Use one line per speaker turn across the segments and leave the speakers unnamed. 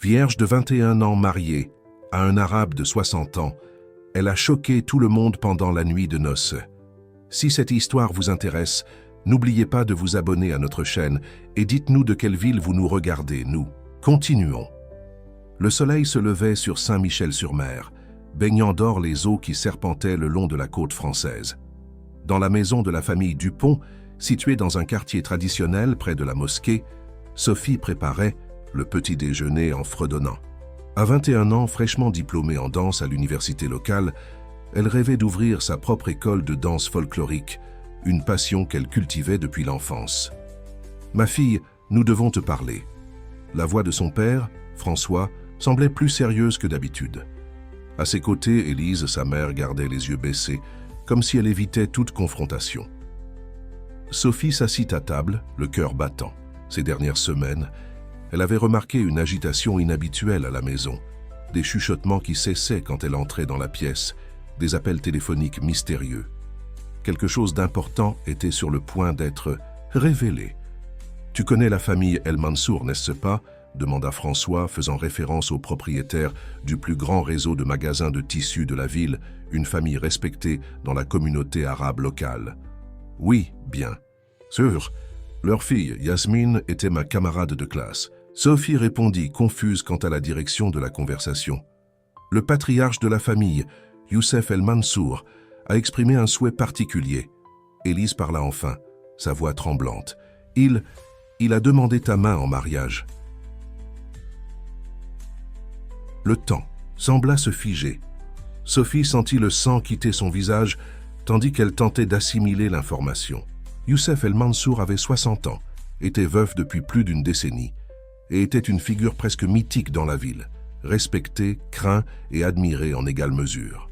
Vierge de 21 ans mariée à un Arabe de 60 ans, elle a choqué tout le monde pendant la nuit de noces. Si cette histoire vous intéresse, n'oubliez pas de vous abonner à notre chaîne et dites-nous de quelle ville vous nous regardez, nous. Continuons. Le soleil se levait sur Saint-Michel-sur-Mer, baignant d'or les eaux qui serpentaient le long de la côte française. Dans la maison de la famille Dupont, située dans un quartier traditionnel près de la mosquée, Sophie préparait le petit déjeuner en fredonnant. À 21 ans, fraîchement diplômée en danse à l'université locale, elle rêvait d'ouvrir sa propre école de danse folklorique, une passion qu'elle cultivait depuis l'enfance. « Ma fille, nous devons te parler. » La voix de son père, François, semblait plus sérieuse que d'habitude. À ses côtés, Élise, sa mère, gardait les yeux baissés, comme si elle évitait toute confrontation. Sophie s'assit à table, le cœur battant. Ces dernières semaines, elle avait remarqué une agitation inhabituelle à la maison, des chuchotements qui cessaient quand elle entrait dans la pièce, des appels téléphoniques mystérieux. Quelque chose d'important était sur le point d'être révélé. « Tu connais la famille El Mansour, n'est-ce pas ?» demanda François, faisant référence au propriétaire du plus grand réseau de magasins de tissus de la ville, une famille respectée dans la communauté arabe locale. « Oui, bien. Sûr. Leur fille, Yasmine, était ma camarade de classe. » Sophie répondit, confuse quant à la direction de la conversation. Le patriarche de la famille, Youssef El Mansour, a exprimé un souhait particulier. Élise parla enfin, sa voix tremblante. Il a demandé ta main en mariage. Le temps sembla se figer. Sophie sentit le sang quitter son visage, tandis qu'elle tentait d'assimiler l'information. Youssef El Mansour avait 60 ans, était veuf depuis plus d'une décennie, et était une figure presque mythique dans la ville, respectée, craint et admirée en égale mesure.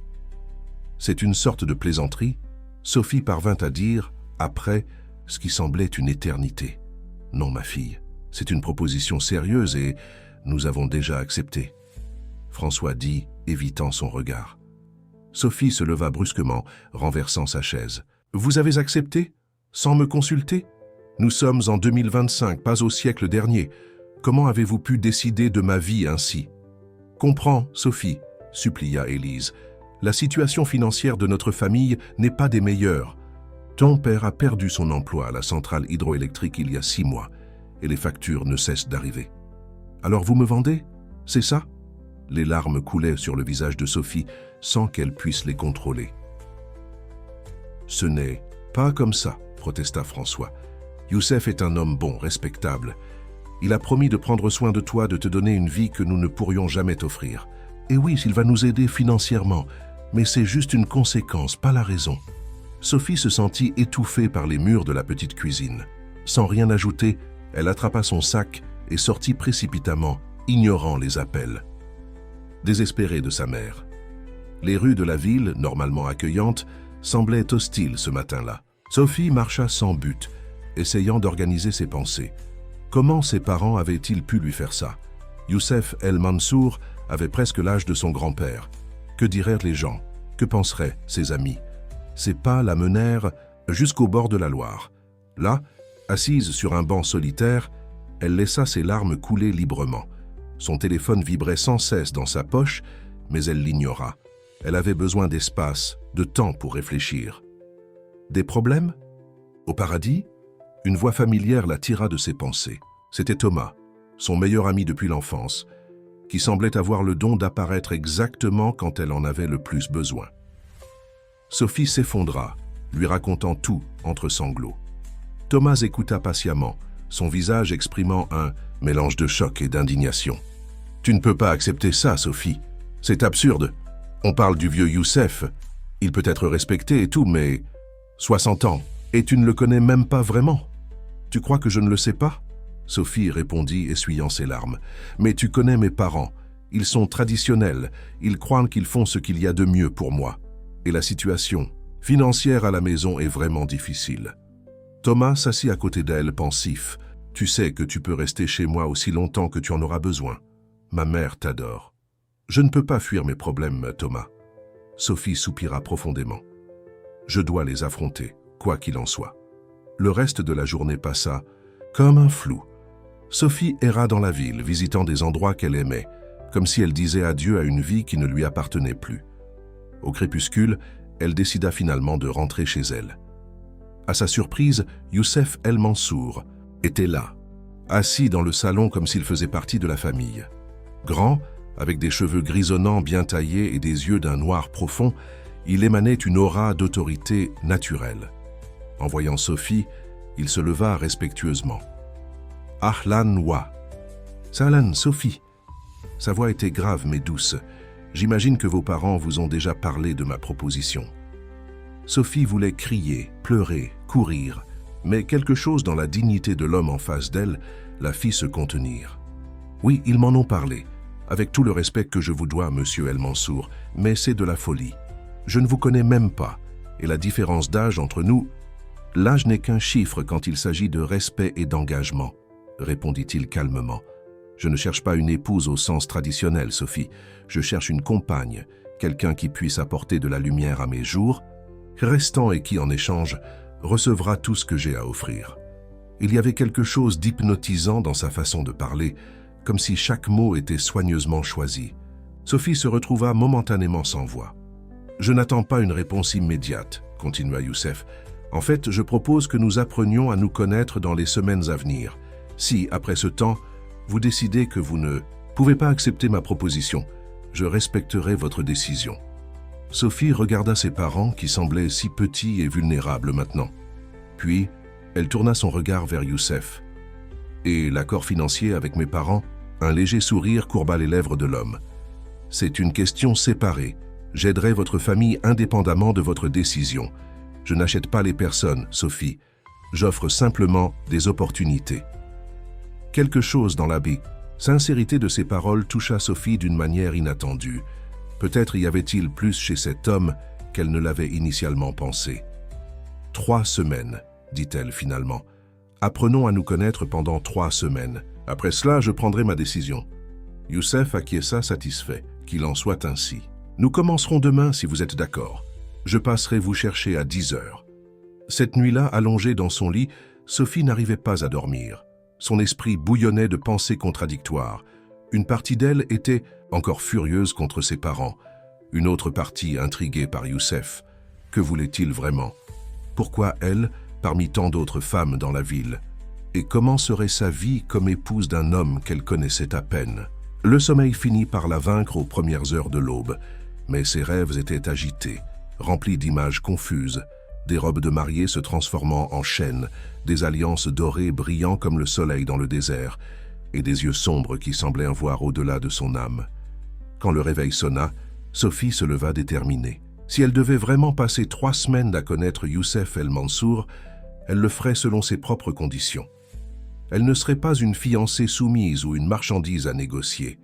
C'est une sorte de plaisanterie, Sophie parvint à dire, après, ce qui semblait une éternité. « Non, ma fille, c'est une proposition sérieuse et nous avons déjà accepté. » François dit, évitant son regard. Sophie se leva brusquement, renversant sa chaise. « Vous avez accepté? Sans me consulter? Nous sommes en 2025, pas au siècle dernier. Comment avez-vous pu décider de ma vie ainsi? »« Comprends, Sophie, » supplia Élise. « La situation financière de notre famille n'est pas des meilleures. Ton père a perdu son emploi à la centrale hydroélectrique il y a 6 mois, et les factures ne cessent d'arriver. Alors vous me vendez? C'est ça ?» Les larmes coulaient sur le visage de Sophie sans qu'elle puisse les contrôler. « Ce n'est pas comme ça, » protesta François. « Youssef est un homme bon, respectable. Il a promis de prendre soin de toi, de te donner une vie que nous ne pourrions jamais t'offrir. Et oui, il va nous aider financièrement, mais c'est juste une conséquence, pas la raison. » Sophie se sentit étouffée par les murs de la petite cuisine. Sans rien ajouter, elle attrapa son sac et sortit précipitamment, ignorant les appels. Désespérée de sa mère. Les rues de la ville, normalement accueillantes, semblaient hostiles ce matin-là. Sophie marcha sans but, essayant d'organiser ses pensées. Comment ses parents avaient-ils pu lui faire ça? Youssef El Mansour avait presque l'âge de son grand-père. Que diraient les gens? Que penseraient ses amis? Ses pas la menèrent jusqu'au bord de la Loire. Là, assise sur un banc solitaire, elle laissa ses larmes couler librement. Son téléphone vibrait sans cesse dans sa poche, mais elle l'ignora. Elle avait besoin d'espace, de temps pour réfléchir. Des problèmes? Au paradis? Une voix familière la tira de ses pensées. C'était Thomas, son meilleur ami depuis l'enfance, qui semblait avoir le don d'apparaître exactement quand elle en avait le plus besoin. Sophie s'effondra, lui racontant tout entre sanglots. Thomas écouta patiemment, son visage exprimant un mélange de choc et d'indignation. « Tu ne peux pas accepter ça, Sophie. C'est absurde. On parle du vieux Youssef. Il peut être respecté et tout, mais 60 ans, et tu ne le connais même pas vraiment. Tu crois que je ne le sais pas ?» Sophie répondit, essuyant ses larmes. « Mais tu connais mes parents. Ils sont traditionnels. Ils croient qu'ils font ce qu'il y a de mieux pour moi. Et la situation financière à la maison est vraiment difficile. » Thomas s'assit à côté d'elle, pensif. « Tu sais que tu peux rester chez moi aussi longtemps que tu en auras besoin. Ma mère t'adore. » « Je ne peux pas fuir mes problèmes, Thomas. » Sophie soupira profondément. « Je dois les affronter, quoi qu'il en soit. » Le reste de la journée passa comme un flou. Sophie erra dans la ville, visitant des endroits qu'elle aimait, comme si elle disait adieu à une vie qui ne lui appartenait plus. Au crépuscule, elle décida finalement de rentrer chez elle. À sa surprise, Youssef El Mansour était là, assis dans le salon comme s'il faisait partie de la famille. Grand, avec des cheveux grisonnants bien taillés et des yeux d'un noir profond, il émanait une aura d'autorité naturelle. En voyant Sophie, il se leva respectueusement. « Ahlan wa »« Sahlan, Sophie » Sa voix était grave mais douce. « J'imagine que vos parents vous ont déjà parlé de ma proposition. » Sophie voulait crier, pleurer, courir, mais quelque chose dans la dignité de l'homme en face d'elle la fit se contenir. « Oui, ils m'en ont parlé, avec tout le respect que je vous dois, monsieur El Mansour, mais c'est de la folie. Je ne vous connais même pas, et la différence d'âge entre nous, l'âge n'est qu'un chiffre quand il s'agit de respect et d'engagement, répondit-il calmement. Je ne cherche pas une épouse au sens traditionnel, Sophie. Je cherche une compagne, quelqu'un qui puisse apporter de la lumière à mes jours, restant et qui, en échange, recevra tout ce que j'ai à offrir. Il y avait quelque chose d'hypnotisant dans sa façon de parler, comme si chaque mot était soigneusement choisi. Sophie se retrouva momentanément sans voix. « Je n'attends pas une réponse immédiate, » continua Youssef. « En fait, je propose que nous apprenions à nous connaître dans les semaines à venir. Si, après ce temps, vous décidez que vous ne pouvez pas accepter ma proposition, je respecterai votre décision. » Sophie regarda ses parents qui semblaient si petits et vulnérables maintenant. Puis, elle tourna son regard vers Youssef. « Et l'accord financier avec mes parents ?» Un léger sourire courba les lèvres de l'homme. « C'est une question séparée. J'aiderai votre famille indépendamment de votre décision. Je n'achète pas les personnes, Sophie. J'offre simplement des opportunités. » Quelque chose dans la sincérité de ses paroles toucha Sophie d'une manière inattendue. Peut-être y avait-il plus chez cet homme qu'elle ne l'avait initialement pensé. « 3 semaines, dit-elle finalement. Apprenons à nous connaître pendant 3 semaines. Après cela, je prendrai ma décision. » Youssef acquiesça satisfait, qu'il en soit ainsi. « Nous commencerons demain si vous êtes d'accord. Je passerai vous chercher à 10 heures. » Cette nuit-là, allongée dans son lit, Sophie n'arrivait pas à dormir. Son esprit bouillonnait de pensées contradictoires. Une partie d'elle était encore furieuse contre ses parents. Une autre partie intriguée par Youssef. Que voulait-il vraiment? Pourquoi elle, parmi tant d'autres femmes dans la ville? Et comment serait sa vie comme épouse d'un homme qu'elle connaissait à peine? Le sommeil finit par la vaincre aux premières heures de l'aube, mais ses rêves étaient agités, remplis d'images confuses, des robes de mariée se transformant en chaînes, des alliances dorées brillant comme le soleil dans le désert, et des yeux sombres qui semblaient voir au-delà de son âme. Quand le réveil sonna, Sophie se leva déterminée. Si elle devait vraiment passer 3 semaines à connaître Youssef El Mansour, elle le ferait selon ses propres conditions. Elle ne serait pas une fiancée soumise ou une marchandise à négocier.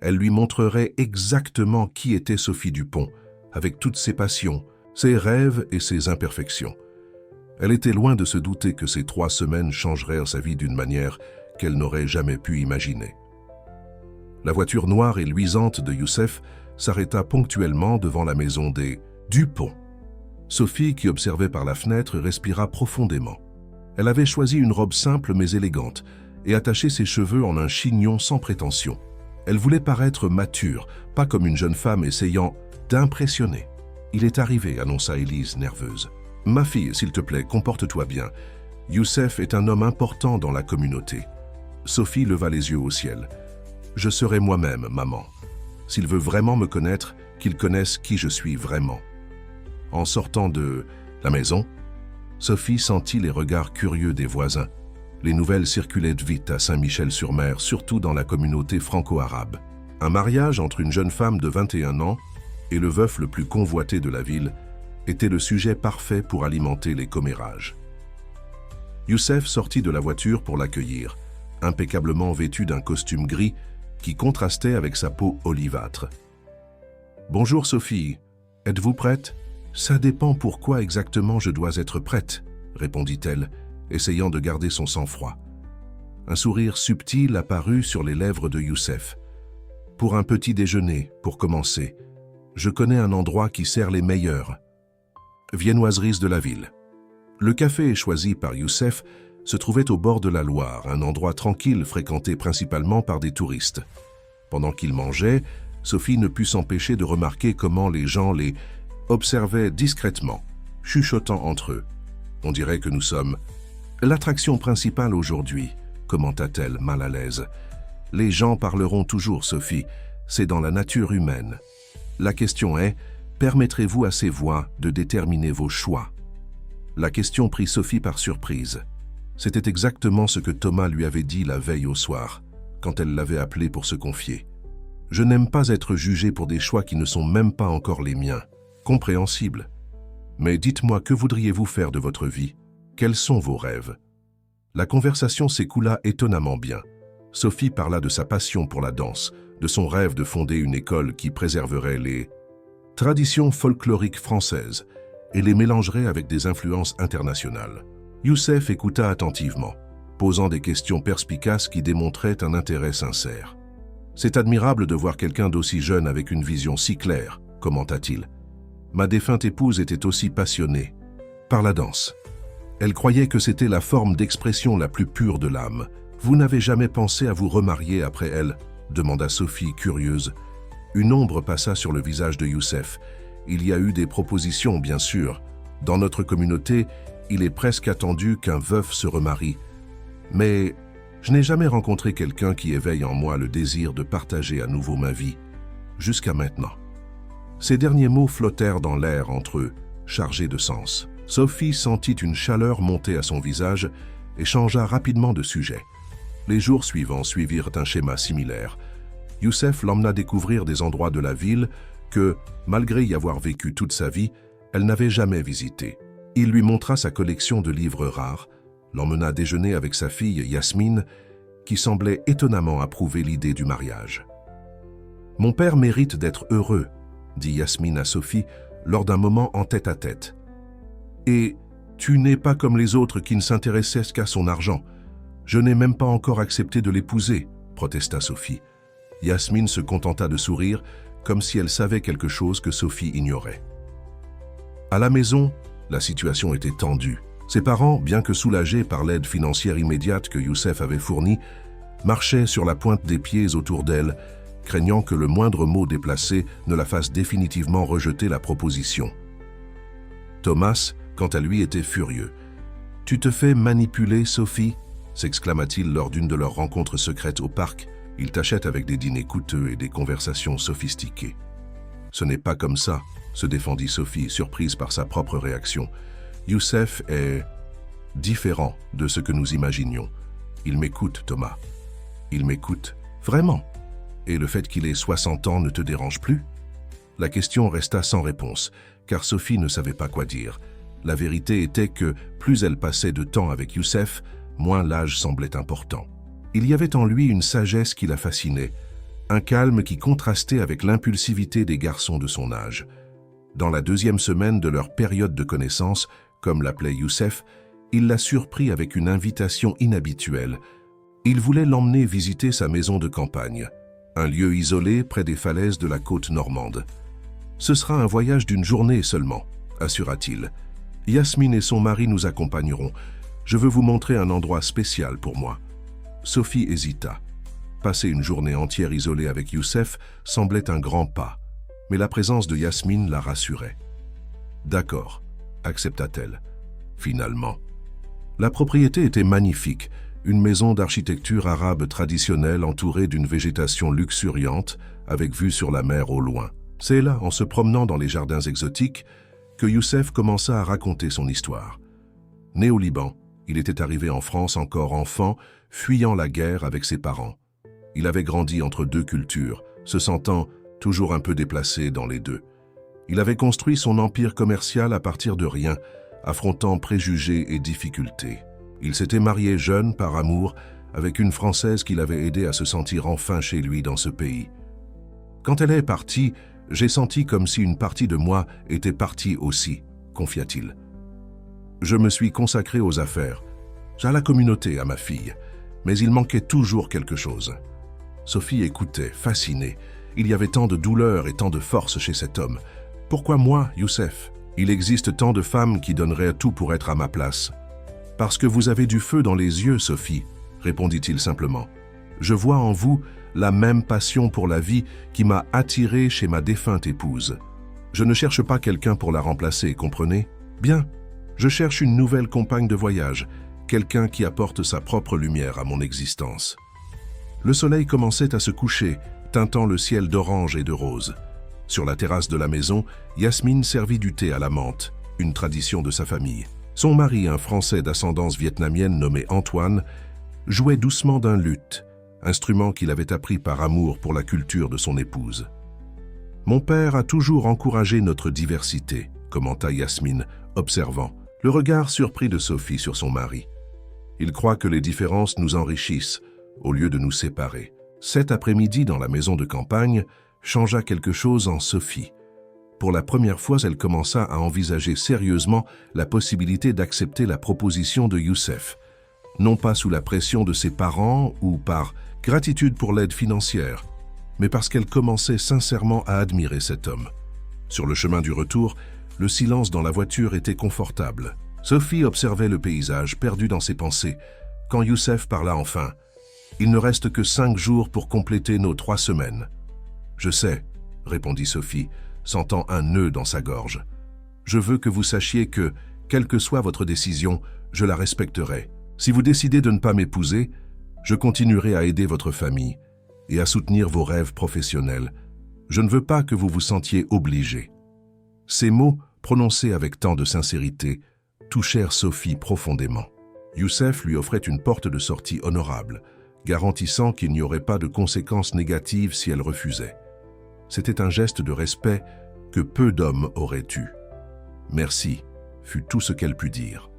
Elle lui montrerait exactement qui était Sophie Dupont, avec toutes ses passions, ses rêves et ses imperfections. Elle était loin de se douter que ces 3 semaines changeraient sa vie d'une manière qu'elle n'aurait jamais pu imaginer. La voiture noire et luisante de Youssef s'arrêta ponctuellement devant la maison des Dupont. Sophie, qui observait par la fenêtre, respira profondément. Elle avait choisi une robe simple mais élégante et attaché ses cheveux en un chignon sans prétention. Elle voulait paraître mature, pas comme une jeune femme essayant d'impressionner. « Il est arrivé », annonça Élise, nerveuse. « Ma fille, s'il te plaît, comporte-toi bien. Youssef est un homme important dans la communauté. » Sophie leva les yeux au ciel. « Je serai moi-même, maman. S'il veut vraiment me connaître, qu'il connaisse qui je suis vraiment. » En sortant de la maison, Sophie sentit les regards curieux des voisins. Les nouvelles circulaient vite à Saint-Michel-sur-Mer, surtout dans la communauté franco-arabe. Un mariage entre une jeune femme de 21 ans et le veuf le plus convoité de la ville était le sujet parfait pour alimenter les commérages. Youssef sortit de la voiture pour l'accueillir, impeccablement vêtu d'un costume gris qui contrastait avec sa peau olivâtre. « Bonjour Sophie, êtes-vous prête ? » « Ça dépend pourquoi exactement je dois être prête, » répondit-elle, essayant de garder son sang-froid. Un sourire subtil apparut sur les lèvres de Youssef. « Pour un petit déjeuner, pour commencer. Je connais un endroit qui sert les meilleures. Viennoiseries de la ville. » Le café choisi par Youssef se trouvait au bord de la Loire, un endroit tranquille fréquenté principalement par des touristes. Pendant qu'ils mangeaient, Sophie ne put s'empêcher de remarquer comment les gens les observaient discrètement, chuchotant entre eux. « On dirait que nous sommes l'attraction principale aujourd'hui », commenta-t-elle mal à l'aise. « Les gens parleront toujours, Sophie, c'est dans la nature humaine. La question est, permettrez-vous à ces voix de déterminer vos choix ?» La question prit Sophie par surprise. C'était exactement ce que Thomas lui avait dit la veille au soir, quand elle l'avait appelé pour se confier. « Je n'aime pas être jugée pour des choix qui ne sont même pas encore les miens. Compréhensible. Mais dites-moi, que voudriez-vous faire de votre vie? Quels sont vos rêves ?» La conversation s'écoula étonnamment bien. Sophie parla de sa passion pour la danse, de son rêve de fonder une école qui préserverait les traditions folkloriques françaises et les mélangerait avec des influences internationales. Youssef écouta attentivement, posant des questions perspicaces qui démontraient un intérêt sincère. « C'est admirable de voir quelqu'un d'aussi jeune avec une vision si claire, » commenta-t-il. « Ma défunte épouse était aussi passionnée par la danse. Elle croyait que c'était la forme d'expression la plus pure de l'âme. Vous n'avez jamais pensé à vous remarier après elle ?» demanda Sophie, curieuse. Une ombre passa sur le visage de Youssef. Il y a eu des propositions, bien sûr. Dans notre communauté, il est presque attendu qu'un veuf se remarie. Mais je n'ai jamais rencontré quelqu'un qui éveille en moi le désir de partager à nouveau ma vie, jusqu'à maintenant. Ces derniers mots flottèrent dans l'air entre eux, chargés de sens. Sophie sentit une chaleur monter à son visage et changea rapidement de sujet. Les jours suivants suivirent un schéma similaire. Youssef l'emmena découvrir des endroits de la ville que, malgré y avoir vécu toute sa vie, elle n'avait jamais visités. Il lui montra sa collection de livres rares, l'emmena déjeuner avec sa fille Yasmine, qui semblait étonnamment approuver l'idée du mariage. « Mon père mérite d'être heureux », dit Yasmine à Sophie lors d'un moment en tête-à-tête. « Et tu n'es pas comme les autres qui ne s'intéressaient qu'à son argent. Je n'ai même pas encore accepté de l'épouser, » protesta Sophie. Yasmine se contenta de sourire, comme si elle savait quelque chose que Sophie ignorait. À la maison, la situation était tendue. Ses parents, bien que soulagés par l'aide financière immédiate que Youssef avait fournie, marchaient sur la pointe des pieds autour d'elle, craignant que le moindre mot déplacé ne la fasse définitivement rejeter la proposition. Thomas, quant à lui, était furieux. « Tu te fais manipuler, Sophie ?» s'exclama-t-il lors d'une de leurs rencontres secrètes au parc. Il tâchait avec des dîners coûteux et des conversations sophistiquées. « Ce n'est pas comme ça », se défendit Sophie, surprise par sa propre réaction. « Youssef est différent de ce que nous imaginions. Il m'écoute, Thomas. Il m'écoute, vraiment. Et le fait qu'il ait 60 ans ne te dérange plus ?» La question resta sans réponse, car Sophie ne savait pas quoi dire. La vérité était que, plus elle passait de temps avec Youssef, moins l'âge semblait important. Il y avait en lui une sagesse qui la fascinait, un calme qui contrastait avec l'impulsivité des garçons de son âge. Dans la deuxième semaine de leur période de connaissance, comme l'appelait Youssef, il la surprit avec une invitation inhabituelle. Il voulait l'emmener visiter sa maison de campagne, un lieu isolé près des falaises de la côte normande. « Ce sera un voyage d'une journée seulement », assura-t-il. « Yasmine et son mari nous accompagneront. Je veux vous montrer un endroit spécial pour moi. » Sophie hésita. Passer une journée entière isolée avec Youssef semblait un grand pas, mais la présence de Yasmine la rassurait. « D'accord », accepta-t-elle. Finalement. La propriété était magnifique, une maison d'architecture arabe traditionnelle entourée d'une végétation luxuriante, avec vue sur la mer au loin. C'est là, en se promenant dans les jardins exotiques, que Youssef commença à raconter son histoire. Né au Liban, il était arrivé en France encore enfant, fuyant la guerre avec ses parents. Il avait grandi entre deux cultures, se sentant toujours un peu déplacé dans les deux. Il avait construit son empire commercial à partir de rien, affrontant préjugés et difficultés. Il s'était marié jeune par amour avec une Française qui l'avait aidé à se sentir enfin chez lui dans ce pays. Quand elle est partie, j'ai senti comme si une partie de moi était partie aussi, confia-t-il. Je me suis consacré aux affaires, à la communauté, à ma fille, mais il manquait toujours quelque chose. Sophie écoutait, fascinée. Il y avait tant de douleur et tant de force chez cet homme. Pourquoi moi, Youssef? Il existe tant de femmes qui donneraient tout pour être à ma place. « Parce que vous avez du feu dans les yeux, Sophie, » répondit-il simplement. « Je vois en vous la même passion pour la vie qui m'a attiré chez ma défunte épouse. Je ne cherche pas quelqu'un pour la remplacer, comprenez? Bien, je cherche une nouvelle compagne de voyage, quelqu'un qui apporte sa propre lumière à mon existence. » Le soleil commençait à se coucher, teintant le ciel d'orange et de rose. Sur la terrasse de la maison, Yasmine servit du thé à la menthe, une tradition de sa famille. Son mari, un Français d'ascendance vietnamienne nommé Antoine, jouait doucement d'un luth, instrument qu'il avait appris par amour pour la culture de son épouse. « Mon père a toujours encouragé notre diversité », commenta Yasmine, observant, le regard surpris de Sophie sur son mari. « Il croit que les différences nous enrichissent, au lieu de nous séparer. » Cet après-midi, dans la maison de campagne, changea quelque chose en Sophie. Pour la première fois, elle commença à envisager sérieusement la possibilité d'accepter la proposition de Youssef, non pas sous la pression de ses parents ou par gratitude pour l'aide financière, mais parce qu'elle commençait sincèrement à admirer cet homme. Sur le chemin du retour, le silence dans la voiture était confortable. Sophie observait le paysage, perdue dans ses pensées, quand Youssef parla enfin. « Il ne reste que 5 jours pour compléter nos 3 semaines. »« Je sais, » répondit Sophie, sentant un nœud dans sa gorge. « Je veux que vous sachiez que, quelle que soit votre décision, je la respecterai. Si vous décidez de ne pas m'épouser, je continuerai à aider votre famille et à soutenir vos rêves professionnels. Je ne veux pas que vous vous sentiez obligé. » Ces mots, prononcés avec tant de sincérité, touchèrent Sophie profondément. Youssef lui offrait une porte de sortie honorable, garantissant qu'il n'y aurait pas de conséquences négatives si elle refusait. C'était un geste de respect que peu d'hommes auraient eu. « Merci » fut tout ce qu'elle put dire.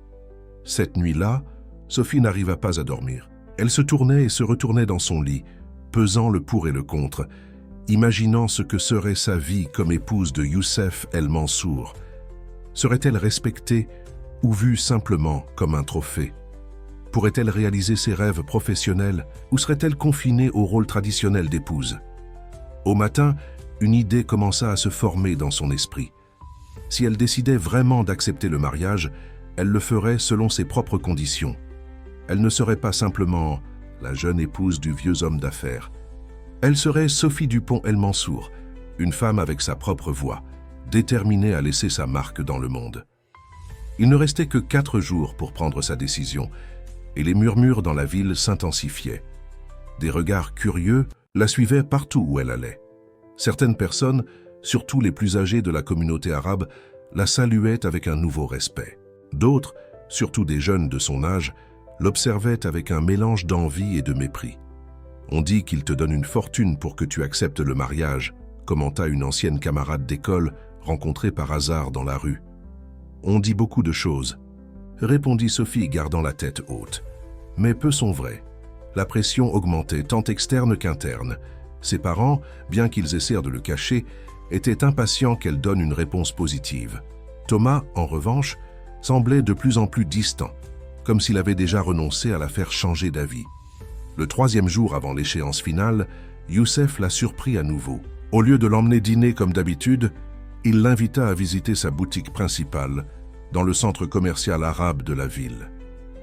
Cette nuit-là, Sophie n'arriva pas à dormir. Elle se tournait et se retournait dans son lit, pesant le pour et le contre, imaginant ce que serait sa vie comme épouse de Youssef El Mansour. Serait-elle respectée ou vue simplement comme un trophée? Pourrait-elle réaliser ses rêves professionnels ou serait-elle confinée au rôle traditionnel d'épouse? Au matin, une idée commença à se former dans son esprit. Si elle décidait vraiment d'accepter le mariage, elle le ferait selon ses propres conditions. Elle ne serait pas simplement la jeune épouse du vieux homme d'affaires. Elle serait Sophie Dupont El Mansour, une femme avec sa propre voix, déterminée à laisser sa marque dans le monde. Il ne restait que 4 jours pour prendre sa décision, et les murmures dans la ville s'intensifiaient. Des regards curieux la suivaient partout où elle allait. Certaines personnes, surtout les plus âgées de la communauté arabe, la saluaient avec un nouveau respect. D'autres, surtout des jeunes de son âge, l'observaient avec un mélange d'envie et de mépris. « On dit qu'il te donne une fortune pour que tu acceptes le mariage », commenta une ancienne camarade d'école rencontrée par hasard dans la rue. « On dit beaucoup de choses », répondit Sophie gardant la tête haute. Mais peu sont vraies. La pression augmentait tant externe qu'interne. Ses parents, bien qu'ils essayèrent de le cacher, étaient impatients qu'elle donne une réponse positive. Thomas, en revanche, semblait de plus en plus distant, comme s'il avait déjà renoncé à la faire changer d'avis. Le 3e jour avant l'échéance finale, Youssef la surprit à nouveau. Au lieu de l'emmener dîner comme d'habitude, il l'invita à visiter sa boutique principale, dans le centre commercial arabe de la ville.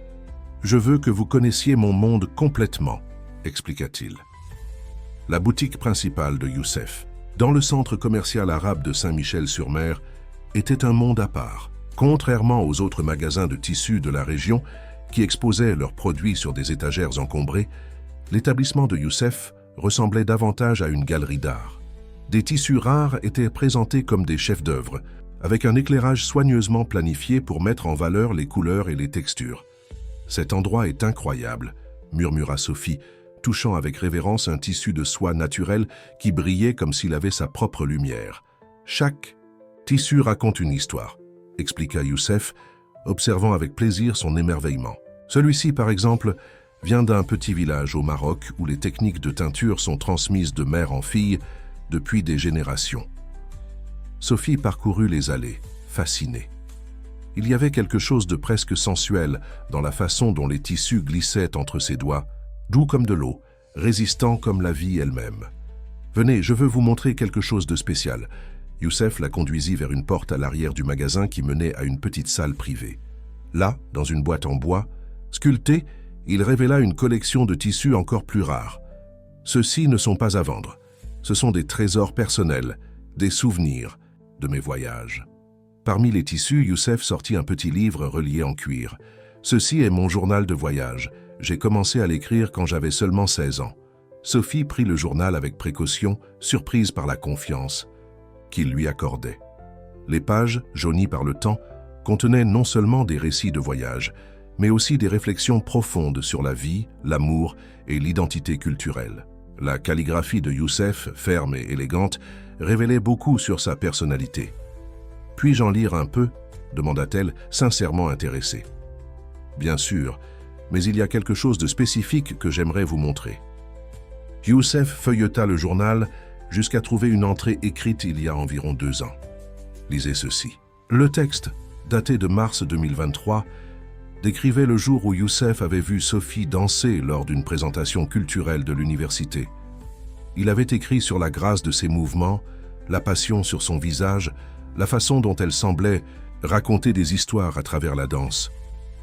« Je veux que vous connaissiez mon monde complètement », expliqua-t-il. La boutique principale de Youssef, dans le centre commercial arabe de Saint-Michel-sur-Mer, était un monde à part. Contrairement aux autres magasins de tissus de la région qui exposaient leurs produits sur des étagères encombrées, l'établissement de Youssef ressemblait davantage à une galerie d'art. Des tissus rares étaient présentés comme des chefs-d'œuvre, avec un éclairage soigneusement planifié pour mettre en valeur les couleurs et les textures. « Cet endroit est incroyable », murmura Sophie, touchant avec révérence un tissu de soie naturelle qui brillait comme s'il avait sa propre lumière. « Chaque tissu raconte une histoire », expliqua Youssef, observant avec plaisir son émerveillement. Celui-ci, par exemple, vient d'un petit village au Maroc où les techniques de teinture sont transmises de mère en fille depuis des générations. Sophie parcourut les allées, fascinée. Il y avait quelque chose de presque sensuel dans la façon dont les tissus glissaient entre ses doigts, doux comme de l'eau, résistant comme la vie elle-même. « Venez, je veux vous montrer quelque chose de spécial. » Youssef la conduisit vers une porte à l'arrière du magasin qui menait à une petite salle privée. Là, dans une boîte en bois, sculptée, il révéla une collection de tissus encore plus rares. Ceux-ci ne sont pas à vendre. Ce sont des trésors personnels, des souvenirs de mes voyages. Parmi les tissus, Youssef sortit un petit livre relié en cuir. Ceci est mon journal de voyage. J'ai commencé à l'écrire quand j'avais seulement 16 ans. Sophie prit le journal avec précaution, surprise par la confiance qu'il lui accordait. Les pages, jaunies par le temps, contenaient non seulement des récits de voyage, mais aussi des réflexions profondes sur la vie, l'amour et l'identité culturelle. La calligraphie de Youssef, ferme et élégante, révélait beaucoup sur sa personnalité. « Puis-je en lire un peu » demanda-t-elle, sincèrement intéressée. « Bien sûr, mais il y a quelque chose de spécifique que j'aimerais vous montrer. » Youssef feuilleta le journal jusqu'à trouver une entrée écrite il y a environ 2 ans. Lisez ceci. Le texte, daté de mars 2023, décrivait le jour où Youssef avait vu Sophie danser lors d'une présentation culturelle de l'université. Il avait écrit sur la grâce de ses mouvements, la passion sur son visage, la façon dont elle semblait raconter des histoires à travers la danse.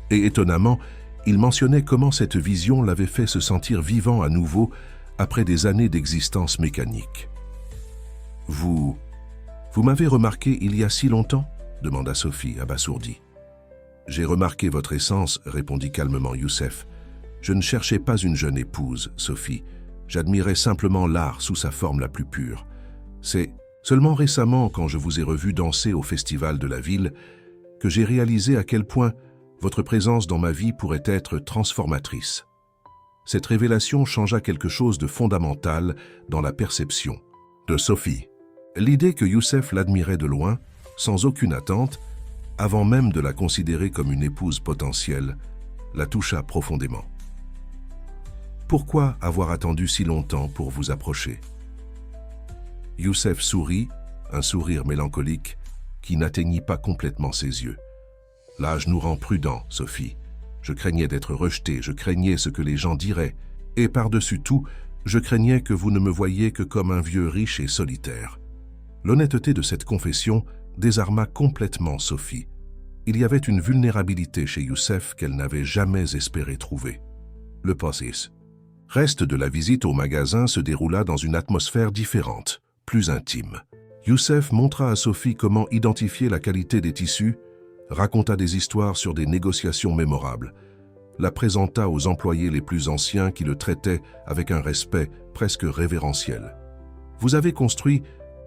Et étonnamment, il mentionnait comment cette vision l'avait fait se sentir vivant à nouveau après des années d'existence mécanique. « Vous m'avez remarqué il y a si longtemps ?» demanda Sophie, abasourdie. « J'ai remarqué votre essence, » répondit calmement Youssef. « Je ne cherchais pas une jeune épouse, Sophie. J'admirais simplement l'art sous sa forme la plus pure. C'est seulement récemment, quand je vous ai revu danser au festival de la ville, que j'ai réalisé à quel point votre présence dans ma vie pourrait être transformatrice. Cette révélation changea quelque chose de fondamental dans la perception de Sophie. L'idée que Youssef l'admirait de loin, sans aucune attente, avant même de la considérer comme une épouse potentielle, la toucha profondément. Pourquoi avoir attendu si longtemps pour vous approcher ? Youssef sourit, un sourire mélancolique qui n'atteignit pas complètement ses yeux. L'âge nous rend prudents, Sophie. Je craignais d'être rejeté, je craignais ce que les gens diraient. Et par-dessus tout, je craignais que vous ne me voyiez que comme un vieux riche et solitaire. L'honnêteté de cette confession désarma complètement Sophie. Il y avait une vulnérabilité chez Youssef qu'elle n'avait jamais espéré trouver. Le reste de la visite au magasin se déroula dans une atmosphère différente, plus intime. Youssef montra à Sophie comment identifier la qualité des tissus, raconta des histoires sur des négociations mémorables, la présenta aux employés les plus anciens qui le traitaient avec un respect presque révérentiel. « Vous avez construit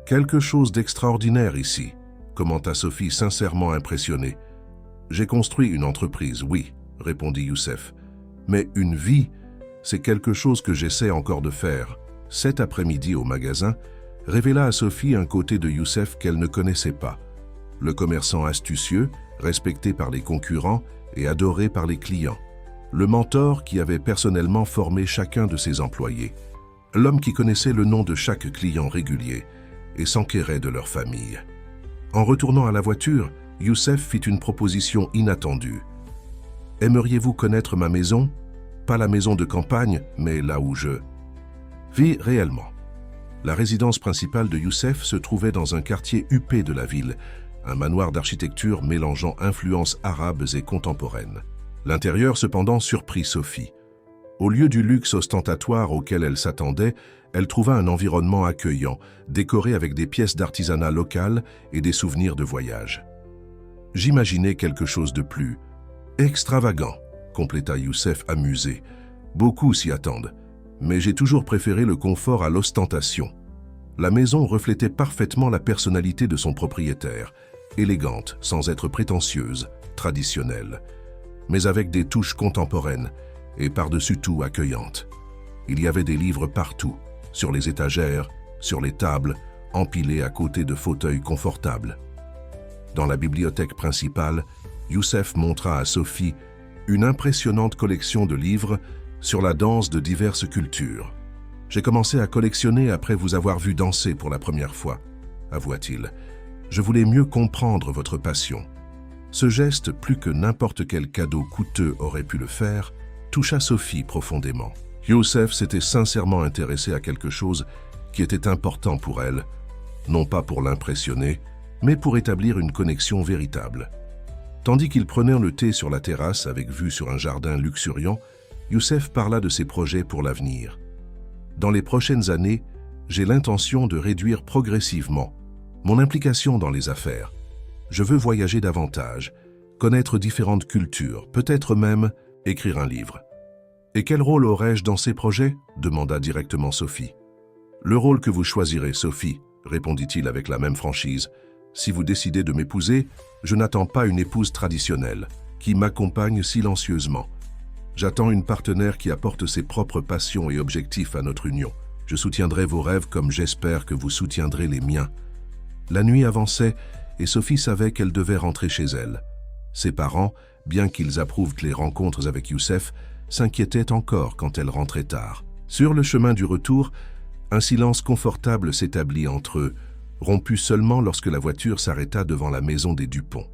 quelque chose d'extraordinaire ici », commenta Sophie sincèrement impressionnée. « J'ai construit une entreprise, oui, » répondit Youssef. « Mais une vie, c'est quelque chose que j'essaie encore de faire. » Cet après-midi au magasin révéla à Sophie un côté de Youssef qu'elle ne connaissait pas. Le commerçant astucieux, respecté par les concurrents et adoré par les clients. Le mentor qui avait personnellement formé chacun de ses employés. L'homme qui connaissait le nom de chaque client régulier et s'enquérait de leur famille. En retournant à la voiture, Youssef fit une proposition inattendue. « Aimeriez-vous connaître ma maison ? Pas la maison de campagne, mais là où je vis réellement. » La résidence principale de Youssef se trouvait dans un quartier huppé de la ville, un manoir d'architecture mélangeant influences arabes et contemporaines. L'intérieur, cependant, surprit Sophie. Au lieu du luxe ostentatoire auquel elle s'attendait, elle trouva un environnement accueillant, décoré avec des pièces d'artisanat local et des souvenirs de voyage. « J'imaginais quelque chose de plus extravagant », compléta Youssef amusé. « Beaucoup s'y attendent, mais j'ai toujours préféré le confort à l'ostentation. » La maison reflétait parfaitement la personnalité de son propriétaire, élégante sans être prétentieuse, traditionnelle, mais avec des touches contemporaines et par-dessus tout accueillantes. Il y avait des livres partout, sur les étagères, sur les tables, empilés à côté de fauteuils confortables. Dans la bibliothèque principale, Youssef montra à Sophie une impressionnante collection de livres sur la danse de diverses cultures. « J'ai commencé à collectionner après vous avoir vu danser pour la première fois, » avoua-t-il. « Je voulais mieux comprendre votre passion. » Ce geste, plus que n'importe quel cadeau coûteux aurait pu le faire, toucha Sophie profondément. Youssef s'était sincèrement intéressé à quelque chose qui était important pour elle, non pas pour l'impressionner, mais pour établir une connexion véritable. Tandis qu'ils prenaient le thé sur la terrasse avec vue sur un jardin luxuriant, Youssef parla de ses projets pour l'avenir. Dans les prochaines années, j'ai l'intention de réduire progressivement mon implication dans les affaires. Je veux voyager davantage, connaître différentes cultures, peut-être même écrire un livre. Et quel rôle aurais-je dans ces projets ? Demanda directement Sophie. Le rôle que vous choisirez, Sophie, répondit-il avec la même franchise. Si vous décidez de m'épouser, je n'attends pas une épouse traditionnelle, qui m'accompagne silencieusement. J'attends une partenaire qui apporte ses propres passions et objectifs à notre union. Je soutiendrai vos rêves comme j'espère que vous soutiendrez les miens. La nuit avançait et Sophie savait qu'elle devait rentrer chez elle. Ses parents, bien qu'ils approuvent les rencontres avec Youssef, s'inquiétaient encore quand elle rentrait tard. Sur le chemin du retour, un silence confortable s'établit entre eux, rompu seulement lorsque la voiture s'arrêta devant la maison des Dupont.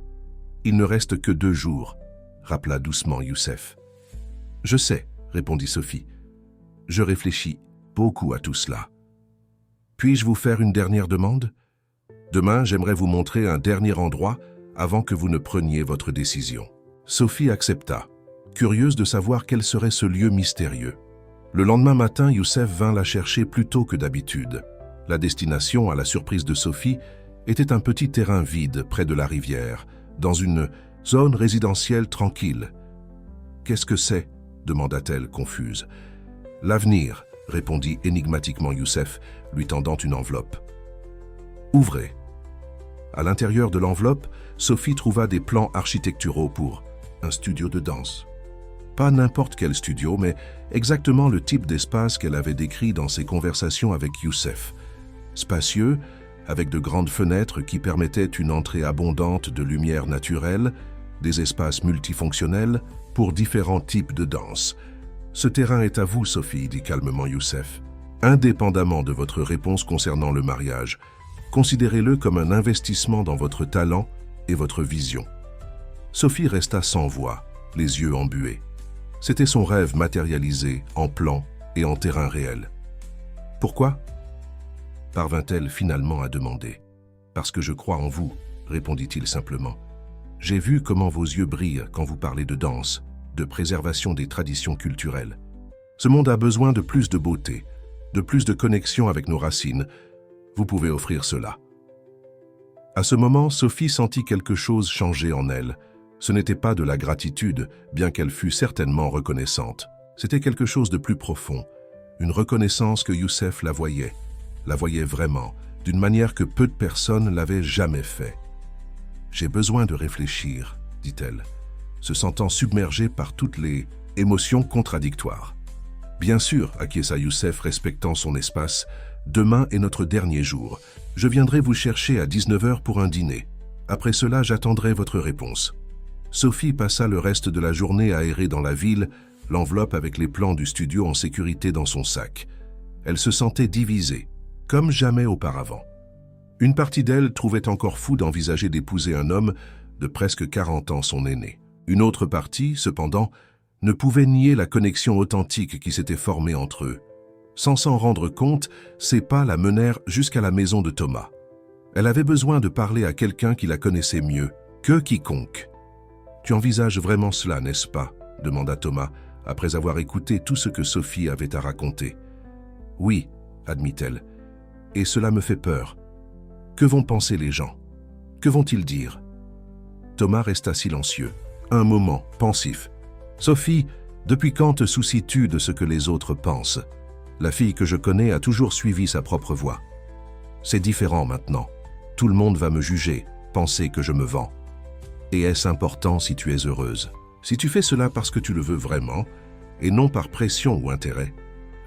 « Il ne reste que 2 jours », rappela doucement Youssef. « Je sais », répondit Sophie. « Je réfléchis beaucoup à tout cela. Puis-je vous faire une dernière demande ? Demain, j'aimerais vous montrer un dernier endroit avant que vous ne preniez votre décision. » Sophie accepta, curieuse de savoir quel serait ce lieu mystérieux. Le lendemain matin, Youssef vint la chercher plus tôt que d'habitude. La destination, à la surprise de Sophie, était un petit terrain vide près de la rivière, dans une zone résidentielle tranquille. « Qu'est-ce que c'est ?» demanda-t-elle, confuse. « L'avenir », répondit énigmatiquement Youssef, lui tendant une enveloppe. « Ouvrez. » À l'intérieur de l'enveloppe, Sophie trouva des plans architecturaux pour un studio de danse. Pas n'importe quel studio, mais exactement le type d'espace qu'elle avait décrit dans ses conversations avec Youssef. Spacieux, avec de grandes fenêtres qui permettaient une entrée abondante de lumière naturelle, des espaces multifonctionnels pour différents types de danse. « Ce terrain est à vous, Sophie, » dit calmement Youssef. « Indépendamment de votre réponse concernant le mariage, considérez-le comme un investissement dans votre talent et votre vision. » Sophie resta sans voix, les yeux embués. C'était son rêve matérialisé en plan et en terrain réel. « Pourquoi ?» parvint-elle finalement à demander. « Parce que je crois en vous, » répondit-il simplement. « J'ai vu comment vos yeux brillent quand vous parlez de danse, de préservation des traditions culturelles. Ce monde a besoin de plus de beauté, de plus de connexion avec nos racines. Vous pouvez offrir cela. » À ce moment, Sophie sentit quelque chose changer en elle. Ce n'était pas de la gratitude, bien qu'elle fût certainement reconnaissante. C'était quelque chose de plus profond, une reconnaissance que Youssef la voyait vraiment, d'une manière que peu de personnes l'avaient jamais fait. « J'ai besoin de réfléchir, » dit-elle, se sentant submergée par toutes les émotions contradictoires. « Bien sûr, » acquiesça Youssef respectant son espace, « demain est notre dernier jour. Je viendrai vous chercher à 19h pour un dîner. Après cela, j'attendrai votre réponse. » Sophie passa le reste de la journée à errer dans la ville, l'enveloppe avec les plans du studio en sécurité dans son sac. Elle se sentait divisée, comme jamais auparavant. Une partie d'elle trouvait encore fou d'envisager d'épouser un homme de presque 40 ans son aîné. Une autre partie, cependant, ne pouvait nier la connexion authentique qui s'était formée entre eux. Sans s'en rendre compte, ses pas la menèrent jusqu'à la maison de Thomas. Elle avait besoin de parler à quelqu'un qui la connaissait mieux que quiconque. « Tu envisages vraiment cela, n'est-ce pas ?» demanda Thomas, après avoir écouté tout ce que Sophie avait à raconter. « Oui, » admit-elle, « et cela me fait peur. Que vont penser les gens? Que vont-ils dire ?» Thomas resta silencieux, un moment, pensif. « Sophie, depuis quand te soucies-tu de ce que les autres pensent? La fille que je connais a toujours suivi sa propre voie. C'est différent maintenant. Tout le monde va me juger, penser que je me vends. Et est-ce important si tu es heureuse? Si tu fais cela parce que tu le veux vraiment, et non par pression ou intérêt? »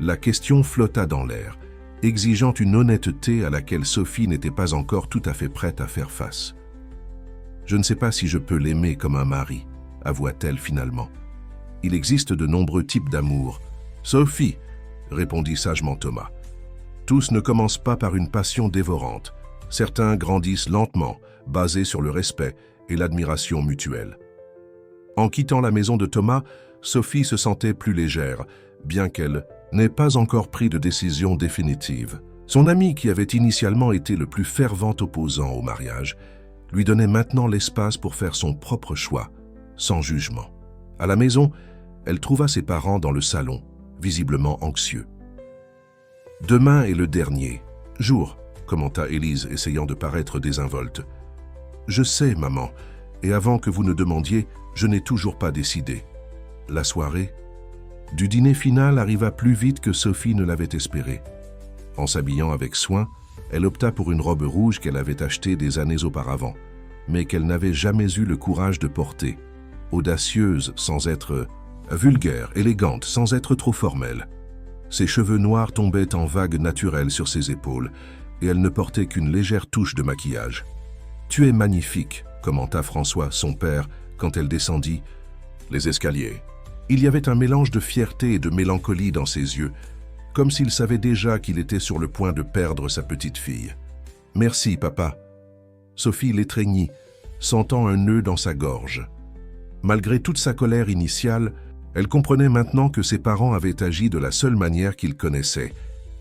La question flotta dans l'air, exigeant une honnêteté à laquelle Sophie n'était pas encore tout à fait prête à faire face. « Je ne sais pas si je peux l'aimer comme un mari, » avoua-t-elle finalement. « Il existe de nombreux types d'amour. »« Sophie, » répondit sagement Thomas. « Tous ne commencent pas par une passion dévorante. Certains grandissent lentement, basés sur le respect et l'admiration mutuelle. » En quittant la maison de Thomas, Sophie se sentait plus légère, bien qu'elle n'ait pas encore pris de décision définitive. Son ami, qui avait initialement été le plus fervent opposant au mariage, lui donnait maintenant l'espace pour faire son propre choix, sans jugement. À la maison, elle trouva ses parents dans le salon, visiblement anxieux. « Demain est le dernier jour », commenta Élise, essayant de paraître désinvolte. « Je sais, maman, et avant que vous ne demandiez, je n'ai toujours pas décidé. » La soirée du dîner final arriva plus vite que Sophie ne l'avait espéré. En s'habillant avec soin, elle opta pour une robe rouge qu'elle avait achetée des années auparavant, mais qu'elle n'avait jamais eu le courage de porter, audacieuse sans être vulgaire, élégante sans être trop formelle. Ses cheveux noirs tombaient en vagues naturelles sur ses épaules, et elle ne portait qu'une légère touche de maquillage. « Tu es magnifique », commenta François, son père, quand elle descendit les escaliers. Il y avait un mélange de fierté et de mélancolie dans ses yeux, comme s'il savait déjà qu'il était sur le point de perdre sa petite fille. « Merci, papa. » Sophie l'étreignit, sentant un nœud dans sa gorge. Malgré toute sa colère initiale, elle comprenait maintenant que ses parents avaient agi de la seule manière qu'ils connaissaient,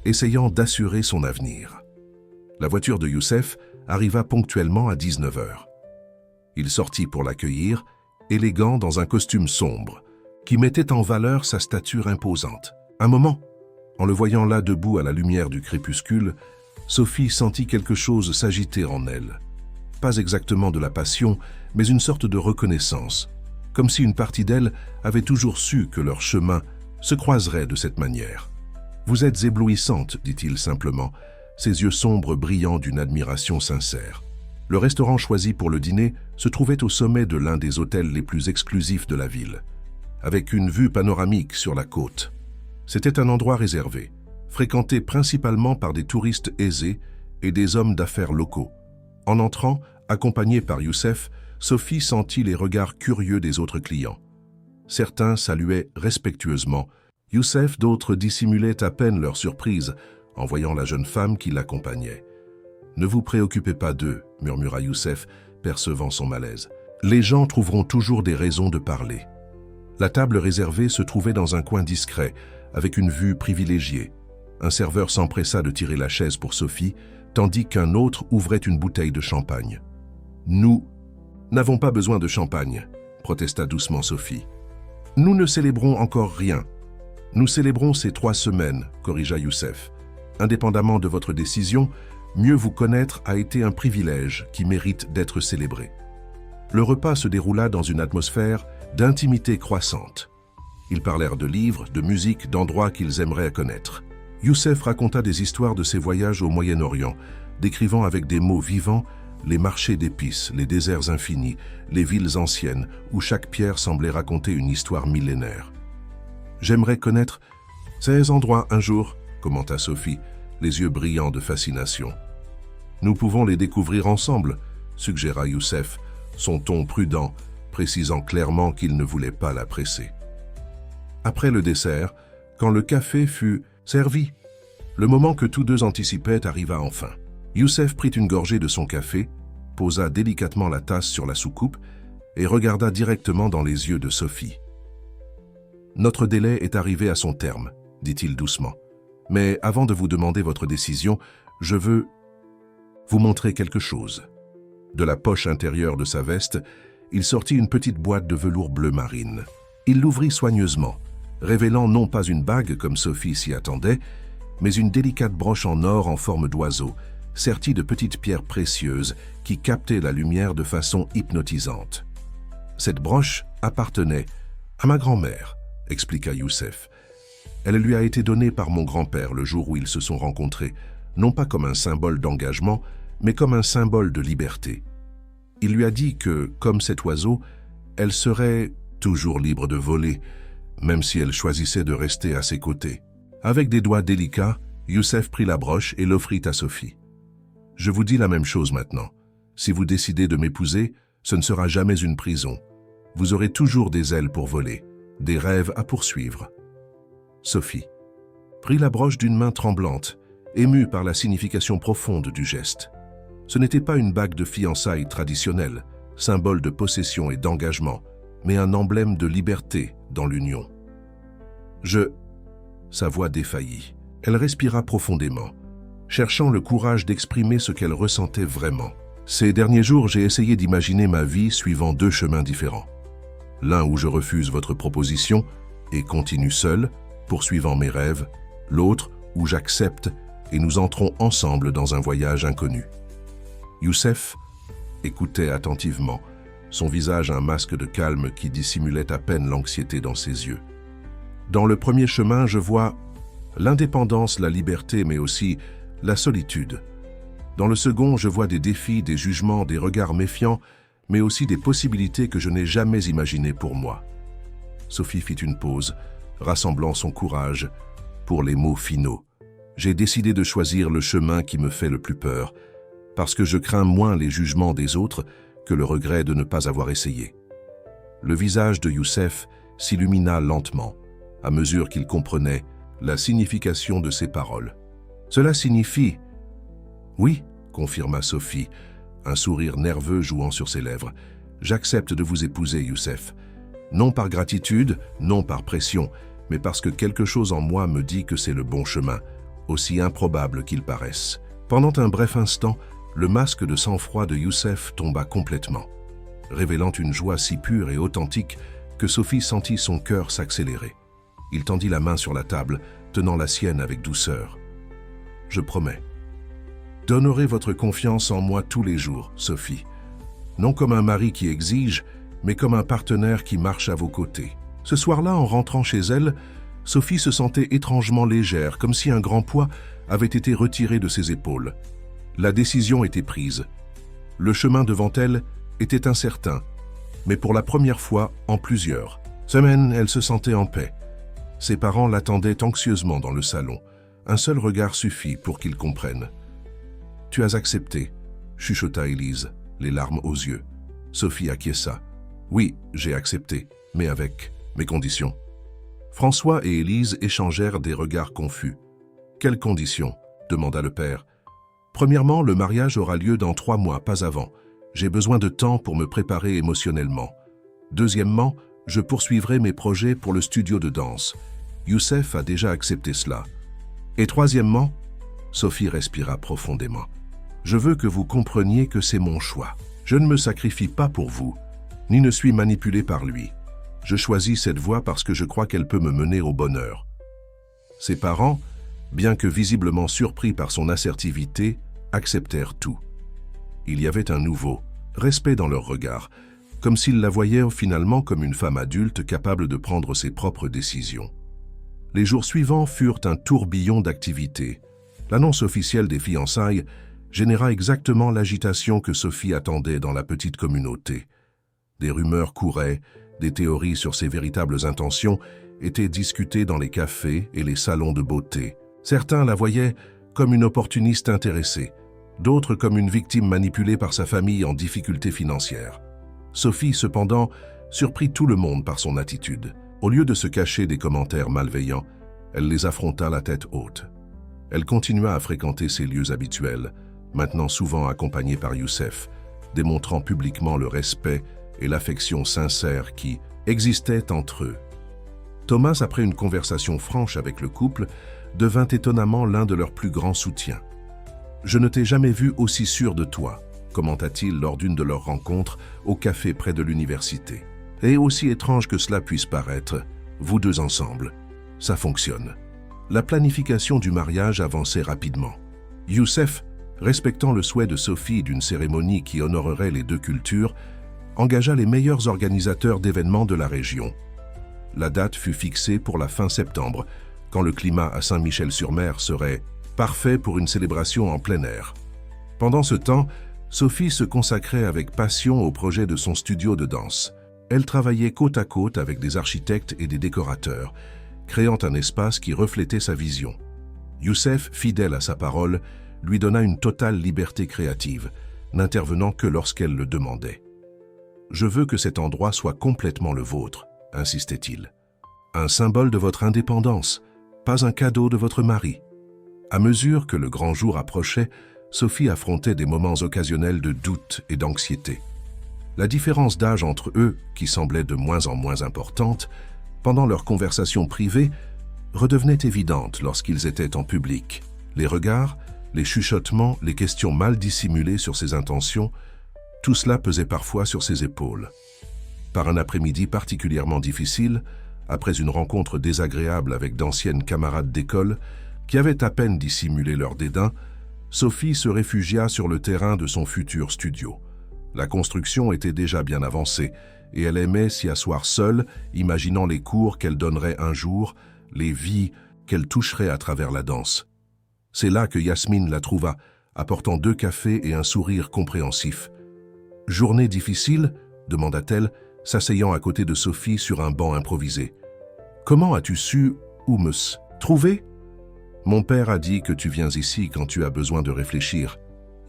essayant d'assurer son avenir. La voiture de Youssef arriva ponctuellement à 19 h. Il sortit pour l'accueillir, élégant dans un costume sombre, qui mettait en valeur sa stature imposante. Un moment, en le voyant là debout à la lumière du crépuscule, Sophie sentit quelque chose s'agiter en elle. Pas exactement de la passion, mais une sorte de reconnaissance, comme si une partie d'elle avait toujours su que leur chemin se croiserait de cette manière. « Vous êtes éblouissante », dit-il simplement, ses yeux sombres brillant d'une admiration sincère. Le restaurant choisi pour le dîner se trouvait au sommet de l'un des hôtels les plus exclusifs de la ville, avec une vue panoramique sur la côte. C'était un endroit réservé, fréquenté principalement par des touristes aisés et des hommes d'affaires locaux. En entrant, accompagnée par Youssef, Sophie sentit les regards curieux des autres clients. Certains saluaient respectueusement. Youssef, d'autres dissimulaient à peine leur surprise en voyant la jeune femme qui l'accompagnait. « Ne vous préoccupez pas d'eux », murmura Youssef, percevant son malaise. « Les gens trouveront toujours des raisons de parler. » La table réservée se trouvait dans un coin discret, avec une vue privilégiée. Un serveur s'empressa de tirer la chaise pour Sophie, tandis qu'un autre ouvrait une bouteille de champagne. « Nous n'avons pas besoin de champagne », protesta doucement Sophie. « Nous ne célébrons encore rien. Nous célébrons ces 3 semaines, corrigea Youssef. Indépendamment de votre décision, mieux vous connaître a été un privilège qui mérite d'être célébré. » Le repas se déroula dans une atmosphère d'intimité croissante. Ils parlèrent de livres, de musique, d'endroits qu'ils aimeraient connaître. Youssef raconta des histoires de ses voyages au Moyen-Orient, décrivant avec des mots vivants les marchés d'épices, les déserts infinis, les villes anciennes, où chaque pierre semblait raconter une histoire millénaire. « J'aimerais connaître ces endroits un jour », commenta Sophie, les yeux brillants de fascination. « Nous pouvons les découvrir ensemble », suggéra Youssef, son ton prudent, précisant clairement qu'il ne voulait pas la presser. Après le dessert, quand le café fut servi, le moment que tous deux anticipaient arriva enfin. Youssef prit une gorgée de son café, posa délicatement la tasse sur la soucoupe et regarda directement dans les yeux de Sophie. « Notre délai est arrivé à son terme, » dit-il doucement. « Mais avant de vous demander votre décision, je veux vous montrer quelque chose. » De la poche intérieure de sa veste, il sortit une petite boîte de velours bleu marine. Il l'ouvrit soigneusement, révélant non pas une bague comme Sophie s'y attendait, mais une délicate broche en or en forme d'oiseau, sertie de petites pierres précieuses qui captaient la lumière de façon hypnotisante. « Cette broche appartenait à ma grand-mère », expliqua Youssef. « Elle lui a été donnée par mon grand-père le jour où ils se sont rencontrés, non pas comme un symbole d'engagement, mais comme un symbole de liberté. Il lui a dit que, comme cet oiseau, elle serait toujours libre de voler, même si elle choisissait de rester à ses côtés. » Avec des doigts délicats, Youssef prit la broche et l'offrit à Sophie. « Je vous dis la même chose maintenant. Si vous décidez de m'épouser, ce ne sera jamais une prison. Vous aurez toujours des ailes pour voler, des rêves à poursuivre. » Sophie prit la broche d'une main tremblante, émue par la signification profonde du geste. Ce n'était pas une bague de fiançailles traditionnelle, symbole de possession et d'engagement, mais un emblème de liberté dans l'union. Sa voix défaillit. Elle respira profondément, cherchant le courage d'exprimer ce qu'elle ressentait vraiment. Ces derniers jours, j'ai essayé d'imaginer ma vie suivant deux chemins différents. L'un où je refuse votre proposition et continue seul, poursuivant mes rêves. L'autre où j'accepte et nous entrons ensemble dans un voyage inconnu. Youssef écoutait attentivement, son visage un masque de calme qui dissimulait à peine l'anxiété dans ses yeux. Dans le premier chemin, je vois l'indépendance, la liberté, mais aussi la solitude. Dans le second, je vois des défis, des jugements, des regards méfiants, mais aussi des possibilités que je n'ai jamais imaginées pour moi. Sophie fit une pause, rassemblant son courage pour les mots finaux. J'ai décidé de choisir le chemin qui me fait le plus peur, parce que je crains moins les jugements des autres que le regret de ne pas avoir essayé. Le visage de Youssef s'illumina lentement, à mesure qu'il comprenait la signification de ses paroles. Cela signifie... Oui, confirma Sophie, un sourire nerveux jouant sur ses lèvres. J'accepte de vous épouser, Youssef. Non par gratitude, non par pression, mais parce que quelque chose en moi me dit que c'est le bon chemin, aussi improbable qu'il paraisse. Pendant un bref instant, le masque de sang-froid de Youssef tomba complètement, révélant une joie si pure et authentique que Sophie sentit son cœur s'accélérer. Il tendit la main sur la table, tenant la sienne avec douceur. « Je promets d'honorer votre confiance en moi tous les jours, Sophie. Non comme un mari qui exige, mais comme un partenaire qui marche à vos côtés. » Ce soir-là, en rentrant chez elle, Sophie se sentait étrangement légère, comme si un grand poids avait été retiré de ses épaules. La décision était prise. Le chemin devant elle était incertain, mais pour la première fois en plusieurs semaines, elle se sentait en paix. Ses parents l'attendaient anxieusement dans le salon. Un seul regard suffit pour qu'ils comprennent. « Tu as accepté », chuchota Élise, les larmes aux yeux. Sophie acquiesça. « Oui, j'ai accepté, mais avec mes conditions. » François et Élise échangèrent des regards confus. « Quelles conditions ?» demanda le père. « Premièrement, le mariage aura lieu dans 3 mois, pas avant. J'ai besoin de temps pour me préparer émotionnellement. Deuxièmement, je poursuivrai mes projets pour le studio de danse. Youssef a déjà accepté cela. Et troisièmement, Sophie respira profondément. Je veux que vous compreniez que c'est mon choix. Je ne me sacrifie pas pour vous, ni ne suis manipulé par lui. Je choisis cette voie parce que je crois qu'elle peut me mener au bonheur. » Ses parents, bien que visiblement surpris par son assertivité, acceptèrent tout. Il y avait un nouveau respect dans leur regard, comme s'ils la voyaient finalement comme une femme adulte capable de prendre ses propres décisions. Les jours suivants furent un tourbillon d'activités. L'annonce officielle des fiançailles généra exactement l'agitation que Sophie attendait dans la petite communauté. Des rumeurs couraient, des théories sur ses véritables intentions étaient discutées dans les cafés et les salons de beauté. Certains la voyaient comme une opportuniste intéressée, d'autres comme une victime manipulée par sa famille en difficulté financière. Sophie, cependant, surprit tout le monde par son attitude. Au lieu de se cacher des commentaires malveillants, elle les affronta la tête haute. Elle continua à fréquenter ses lieux habituels, maintenant souvent accompagnée par Youssef, démontrant publiquement le respect et l'affection sincère qui existaient entre eux. Thomas, après une conversation franche avec le couple, devint étonnamment l'un de leurs plus grands soutiens. « Je ne t'ai jamais vu aussi sûr de toi », commenta-t-il lors d'une de leurs rencontres au café près de l'université. « Et aussi étrange que cela puisse paraître, vous deux ensemble, ça fonctionne. » La planification du mariage avançait rapidement. Youssef, respectant le souhait de Sophie d'une cérémonie qui honorerait les deux cultures, engagea les meilleurs organisateurs d'événements de la région. La date fut fixée pour la fin septembre, quand le climat à Saint-Michel-sur-Mer serait parfait pour une célébration en plein air. Pendant ce temps, Sophie se consacrait avec passion au projet de son studio de danse. Elle travaillait côte à côte avec des architectes et des décorateurs, créant un espace qui reflétait sa vision. Youssef, fidèle à sa parole, lui donna une totale liberté créative, n'intervenant que lorsqu'elle le demandait. « Je veux que cet endroit soit complètement le vôtre », insistait-il. « Un symbole de votre indépendance, pas un cadeau de votre mari. » À mesure que le grand jour approchait, Sophie affrontait des moments occasionnels de doute et d'anxiété. La différence d'âge entre eux, qui semblait de moins en moins importante, pendant leurs conversations privées, redevenait évidente lorsqu'ils étaient en public. Les regards, Les chuchotements, les questions mal dissimulées sur ses intentions, tout cela pesait parfois sur ses épaules. Par un après-midi particulièrement difficile, après une rencontre désagréable avec d'anciennes camarades d'école qui avaient à peine dissimulé leur dédain, Sophie se réfugia sur le terrain de son futur studio. La construction était déjà bien avancée et elle aimait s'y asseoir seule, imaginant les cours qu'elle donnerait un jour, les vies qu'elle toucherait à travers la danse. C'est là que Yasmine la trouva, apportant 2 cafés et un sourire compréhensif. « Journée difficile ?» demanda-t-elle, s'asseyant à côté de Sophie sur un banc improvisé. « Comment as-tu su où me trouver ?»« Mon père a dit que tu viens ici quand tu as besoin de réfléchir. »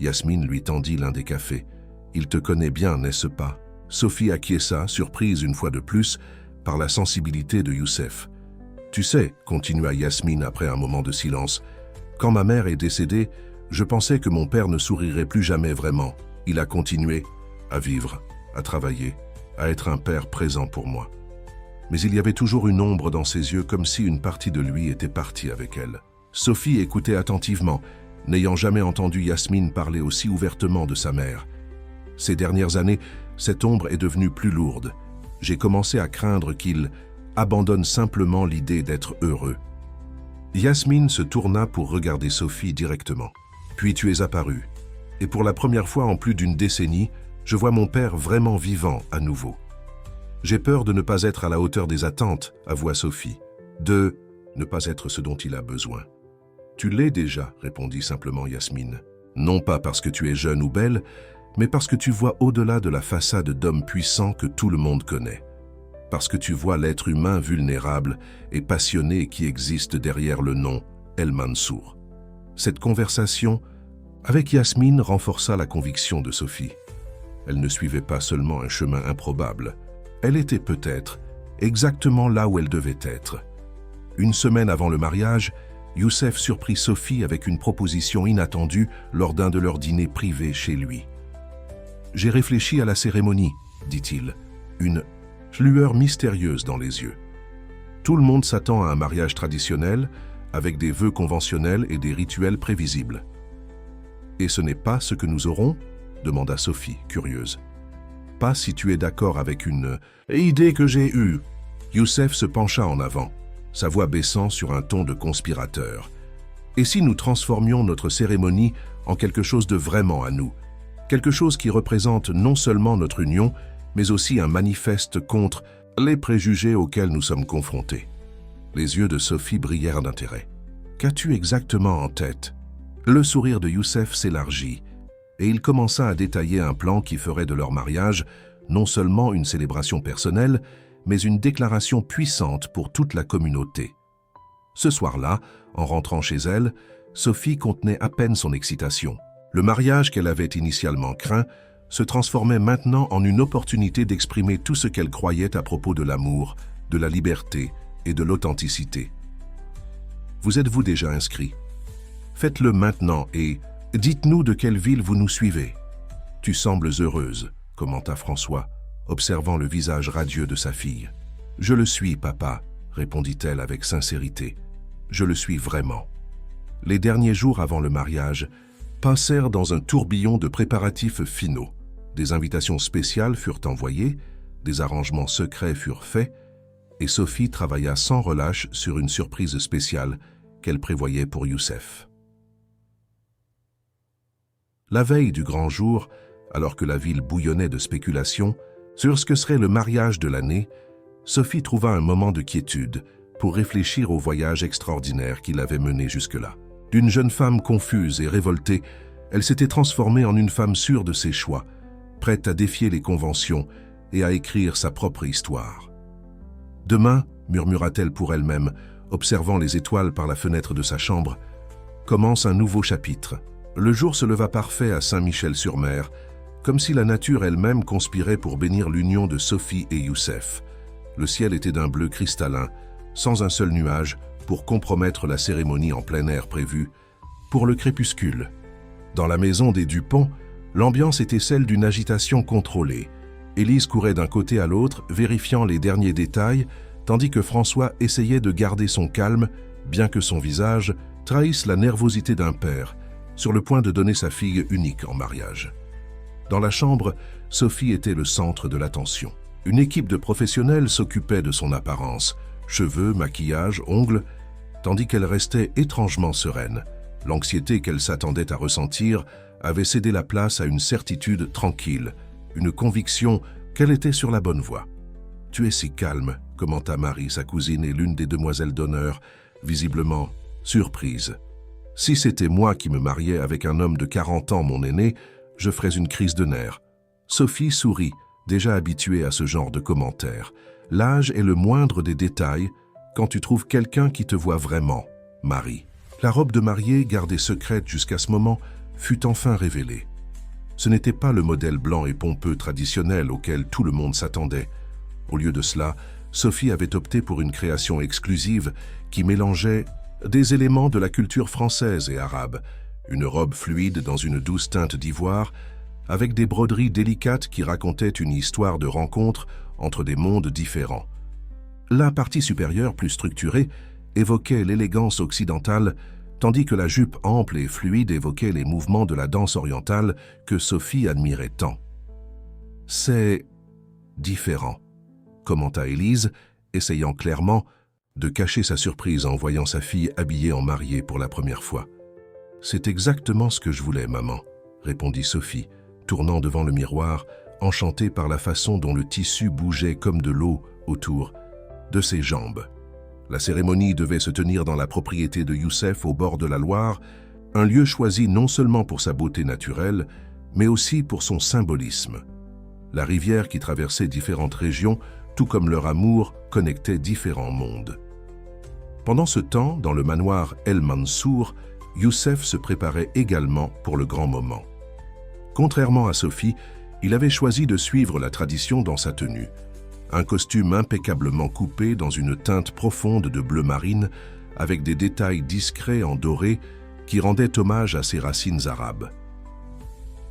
Yasmine lui tendit l'un des cafés. « Il te connaît bien, n'est-ce pas ?» Sophie acquiesça, surprise une fois de plus par la sensibilité de Youssef. « Tu sais, » continua Yasmine après un moment de silence, « quand ma mère est décédée, je pensais que mon père ne sourirait plus jamais vraiment. Il a continué à vivre, à travailler, à être un père présent pour moi. Mais il y avait toujours une ombre dans ses yeux, comme si une partie de lui était partie avec elle. » Sophie écoutait attentivement, n'ayant jamais entendu Yasmine parler aussi ouvertement de sa mère. Ces dernières années, cette ombre est devenue plus lourde. J'ai commencé à craindre qu'il abandonne simplement l'idée d'être heureux. Yasmine se tourna pour regarder Sophie directement. Puis tu es apparue. Et pour la première fois en plus d'une décennie, je vois mon père vraiment vivant à nouveau. J'ai peur de ne pas être à la hauteur des attentes, avoua Sophie. De ne pas être ce dont il a besoin. Tu l'es déjà, répondit simplement Yasmine. Non pas parce que tu es jeune ou belle, mais parce que tu vois au-delà de la façade d'homme puissant que tout le monde connaît. Parce que tu vois l'être humain vulnérable et passionné qui existe derrière le nom El Mansour. Cette conversation avec Yasmine renforça la conviction de Sophie. Elle ne suivait pas seulement un chemin improbable. Elle était peut-être exactement là où elle devait être. Une semaine avant le mariage, Youssef surprit Sophie avec une proposition inattendue lors d'un de leurs dîners privés chez lui. « J'ai réfléchi à la cérémonie, » dit-il, une lueur mystérieuse dans les yeux. Tout le monde s'attend à un mariage traditionnel, avec des vœux conventionnels et des rituels prévisibles. « Et ce n'est pas ce que nous aurons ?» demanda Sophie, curieuse. « Pas si tu es d'accord avec une idée que j'ai eue. » Youssef se pencha en avant, sa voix baissant sur un ton de conspirateur. « Et si nous transformions notre cérémonie en quelque chose de vraiment à nous ? Quelque chose qui représente non seulement notre union, mais aussi un manifeste contre les préjugés auxquels nous sommes confrontés. » Les yeux de Sophie brillèrent d'intérêt. « Qu'as-tu exactement en tête ?» Le sourire de Youssef s'élargit, et il commença à détailler un plan qui ferait de leur mariage non seulement une célébration personnelle, mais une déclaration puissante pour toute la communauté. Ce soir-là, en rentrant chez elle, Sophie contenait à peine son excitation. Le mariage qu'elle avait initialement craint se transformait maintenant en une opportunité d'exprimer tout ce qu'elle croyait à propos de l'amour, de la liberté et de l'authenticité. « Vous êtes-vous déjà inscrit ? Faites-le maintenant et dites-nous de quelle ville vous nous suivez. »« Tu sembles heureuse, » commenta François, observant le visage radieux de sa fille. « Je le suis, papa, » répondit-elle avec sincérité. « Je le suis vraiment. » Les derniers jours avant le mariage passèrent dans un tourbillon de préparatifs finaux. Des invitations spéciales furent envoyées, des arrangements secrets furent faits, et Sophie travailla sans relâche sur une surprise spéciale qu'elle prévoyait pour Youssef. La veille du grand jour, alors que la ville bouillonnait de spéculations sur ce que serait le mariage de l'année, Sophie trouva un moment de quiétude pour réfléchir au voyage extraordinaire qui l'avait menée jusque-là. D'une jeune femme confuse et révoltée, elle s'était transformée en une femme sûre de ses choix, prête à défier les conventions et à écrire sa propre histoire. « Demain, » murmura-t-elle pour elle-même, observant les étoiles par la fenêtre de sa chambre, « commence un nouveau chapitre. » Le jour se leva parfait à Saint-Michel-sur-Mer, comme si la nature elle-même conspirait pour bénir l'union de Sophie et Youssef. Le ciel était d'un bleu cristallin, sans un seul nuage, pour compromettre la cérémonie en plein air prévue, pour le crépuscule. Dans la maison des Dupont, l'ambiance était celle d'une agitation contrôlée. Élise courait d'un côté à l'autre, vérifiant les derniers détails, tandis que François essayait de garder son calme, bien que son visage trahisse la nervosité d'un père, sur le point de donner sa fille unique en mariage. Dans la chambre, Sophie était le centre de l'attention. Une équipe de professionnels s'occupait de son apparence, cheveux, maquillage, ongles, tandis qu'elle restait étrangement sereine. L'anxiété qu'elle s'attendait à ressentir avait cédé la place à une certitude tranquille, une conviction qu'elle était sur la bonne voie. « Tu es si calme », commenta Marie, sa cousine et l'une des demoiselles d'honneur, visiblement surprise. « Si c'était moi qui me mariais avec un homme de 40 ans, mon aîné, je ferais une crise de nerfs. » Sophie sourit, déjà habituée à ce genre de commentaires. L'âge est le moindre des détails quand tu trouves quelqu'un qui te voit vraiment, Marie. La robe de mariée, gardée secrète jusqu'à ce moment, fut enfin révélée. Ce n'était pas le modèle blanc et pompeux traditionnel auquel tout le monde s'attendait. Au lieu de cela, Sophie avait opté pour une création exclusive qui mélangeait des éléments de la culture française et arabe, une robe fluide dans une douce teinte d'ivoire, avec des broderies délicates qui racontaient une histoire de rencontre entre des mondes différents. La partie supérieure, plus structurée, évoquait l'élégance occidentale, tandis que la jupe ample et fluide évoquait les mouvements de la danse orientale que Sophie admirait tant. « C'est différent », commenta Élise, essayant clairement de cacher sa surprise en voyant sa fille habillée en mariée pour la première fois. « C'est exactement ce que je voulais, maman », répondit Sophie, tournant devant le miroir, enchantée par la façon dont le tissu bougeait comme de l'eau autour de ses jambes. La cérémonie devait se tenir dans la propriété de Youssef au bord de la Loire, un lieu choisi non seulement pour sa beauté naturelle, mais aussi pour son symbolisme. La rivière qui traversait différentes régions, tout comme leur amour, connectait différents mondes. Pendant ce temps, dans le manoir El Mansour, Youssef se préparait également pour le grand moment. Contrairement à Sophie, il avait choisi de suivre la tradition dans sa tenue. Un costume impeccablement coupé dans une teinte profonde de bleu marine, avec des détails discrets en doré qui rendaient hommage à ses racines arabes.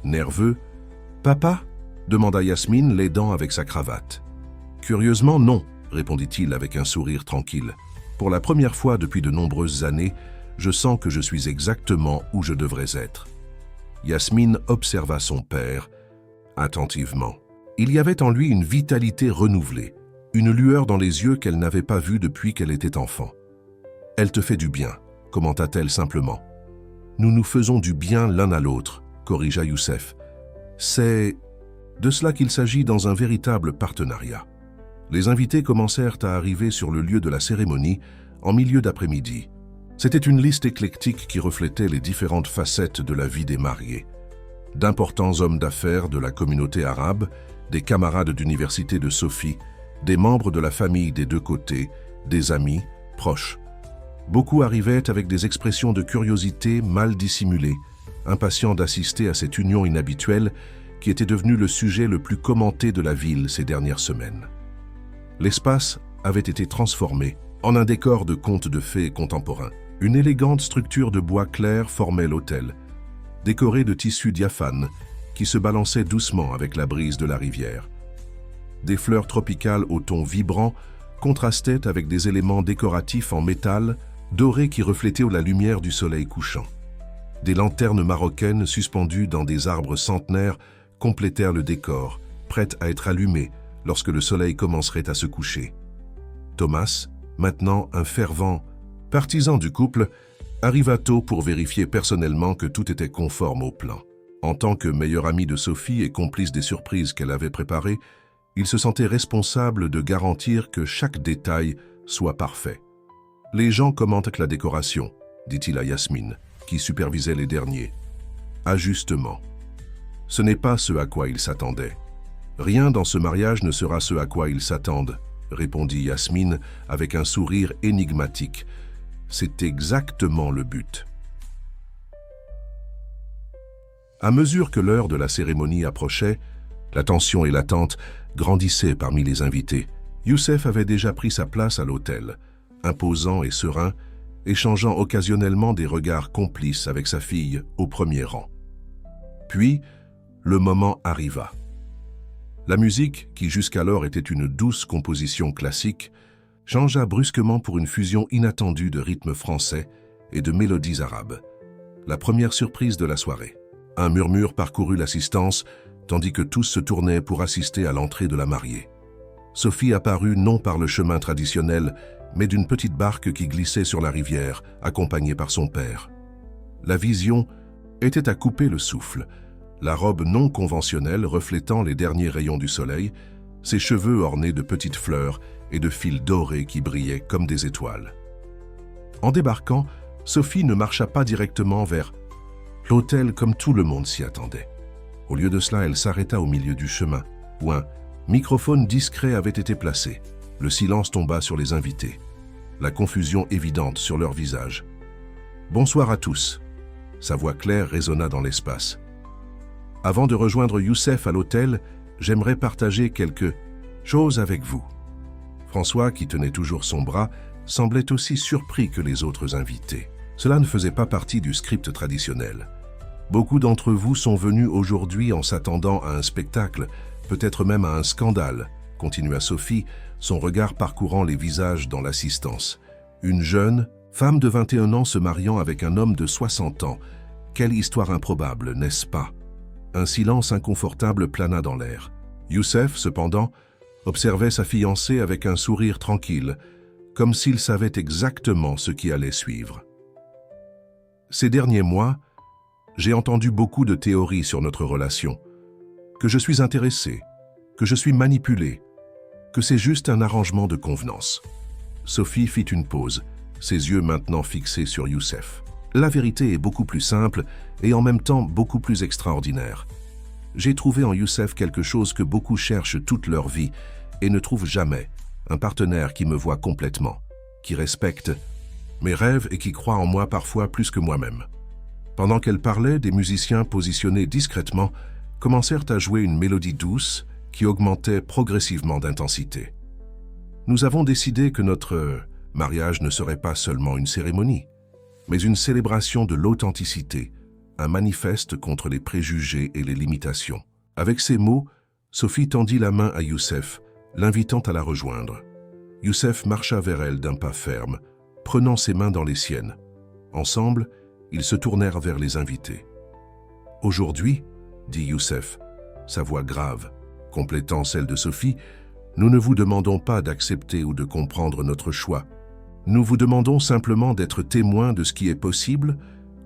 Nerveux, « Papa ?» demanda Yasmine, l'aidant avec sa cravate. « Curieusement, non », répondit-il avec un sourire tranquille. « Pour la première fois depuis de nombreuses années, je sens que je suis exactement où je devrais être. » Yasmine observa son père attentivement. Il y avait en lui une vitalité renouvelée, une lueur dans les yeux qu'elle n'avait pas vue depuis qu'elle était enfant. « Elle te fait du bien », commenta-t-elle simplement. « Nous nous faisons du bien l'un à l'autre », corrigea Youssef. « C'est de cela qu'il s'agit dans un véritable partenariat. » Les invités commencèrent à arriver sur le lieu de la cérémonie en milieu d'après-midi. C'était une liste éclectique qui reflétait les différentes facettes de la vie des mariés. D'importants hommes d'affaires de la communauté arabe, des camarades d'université de Sophie, des membres de la famille des deux côtés, des amis, proches. Beaucoup arrivaient avec des expressions de curiosité mal dissimulées, impatients d'assister à cette union inhabituelle qui était devenue le sujet le plus commenté de la ville ces dernières semaines. L'espace avait été transformé en un décor de contes de fées contemporains. Une élégante structure de bois clair formait l'autel, décorée de tissus diaphanes qui se balançaient doucement avec la brise de la rivière. Des fleurs tropicales au ton vibrant contrastaient avec des éléments décoratifs en métal dorés qui reflétaient la lumière du soleil couchant. Des lanternes marocaines suspendues dans des arbres centenaires complétèrent le décor, prêtes à être allumées lorsque le soleil commencerait à se coucher. Thomas, maintenant un fervent partisan du couple, arriva tôt pour vérifier personnellement que tout était conforme au plan. En tant que meilleur ami de Sophie et complice des surprises qu'elle avait préparées, il se sentait responsable de garantir que chaque détail soit parfait. « Les gens commentent la décoration », dit-il à Yasmine, qui supervisait les derniers. « Ajustement. Ce n'est pas ce à quoi ils s'attendaient. Rien dans ce mariage ne sera ce à quoi ils s'attendent, répondit Yasmine avec un sourire énigmatique. C'est exactement le but. À mesure que l'heure de la cérémonie approchait, la tension et l'attente grandissaient parmi les invités. Youssef avait déjà pris sa place à l'autel, imposant et serein, échangeant occasionnellement des regards complices avec sa fille au premier rang. Puis, le moment arriva. La musique, qui jusqu'alors était une douce composition classique, changea brusquement pour une fusion inattendue de rythmes français et de mélodies arabes. la première surprise de la soirée. Un murmure parcourut l'assistance, tandis que tous se tournaient pour assister à l'entrée de la mariée. Sophie apparut non par le chemin traditionnel, mais d'une petite barque qui glissait sur la rivière, accompagnée par son père. La vision était à couper le souffle, la robe non conventionnelle reflétant les derniers rayons du soleil, ses cheveux ornés de petites fleurs et de fils dorés qui brillaient comme des étoiles. En débarquant, Sophie ne marcha pas directement vers l'hôtel comme tout le monde s'y attendait. Au lieu de cela, elle s'arrêta au milieu du chemin, où un microphone discret avait été placé. Le silence tomba sur les invités, la confusion évidente sur leurs visages. « Bonsoir à tous !» Sa voix claire résonna dans l'espace. « Avant de rejoindre Youssef à l'hôtel, j'aimerais partager quelque chose avec vous. » François, qui tenait toujours son bras, semblait aussi surpris que les autres invités. Cela ne faisait pas partie du script traditionnel. Beaucoup d'entre vous sont venus aujourd'hui en s'attendant à un spectacle, peut-être même à un scandale, continua Sophie, son regard parcourant les visages dans l'assistance. Une jeune femme de 21 ans se mariant avec un homme de 60 ans. Quelle histoire improbable, n'est-ce pas? Un silence inconfortable plana dans l'air. Youssef, cependant, observait sa fiancée avec un sourire tranquille, comme s'il savait exactement ce qui allait suivre. Ces derniers mois, j'ai entendu beaucoup de théories sur notre relation, que je suis intéressé, que je suis manipulé, que c'est juste un arrangement de convenance. Sophie fit une pause, ses yeux maintenant fixés sur Youssef. La vérité est beaucoup plus simple et en même temps beaucoup plus extraordinaire. J'ai trouvé en Youssef quelque chose que beaucoup cherchent toute leur vie et ne trouvent jamais, un partenaire qui me voit complètement, qui respecte mes rêves et qui croit en moi parfois plus que moi-même. Pendant qu'elle parlait, des musiciens positionnés discrètement commencèrent à jouer une mélodie douce qui augmentait progressivement d'intensité. Nous avons décidé que notre mariage ne serait pas seulement une cérémonie, mais une célébration de l'authenticité, un manifeste contre les préjugés et les limitations. Avec ces mots, Sophie tendit la main à Youssef, l'invitant à la rejoindre. Youssef marcha vers elle d'un pas ferme, prenant ses mains dans les siennes. Ensemble, ils se tournèrent vers les invités. « Aujourd'hui, » dit Youssef, sa voix grave, complétant celle de Sophie, « nous ne vous demandons pas d'accepter ou de comprendre notre choix. Nous vous demandons simplement d'être témoins de ce qui est possible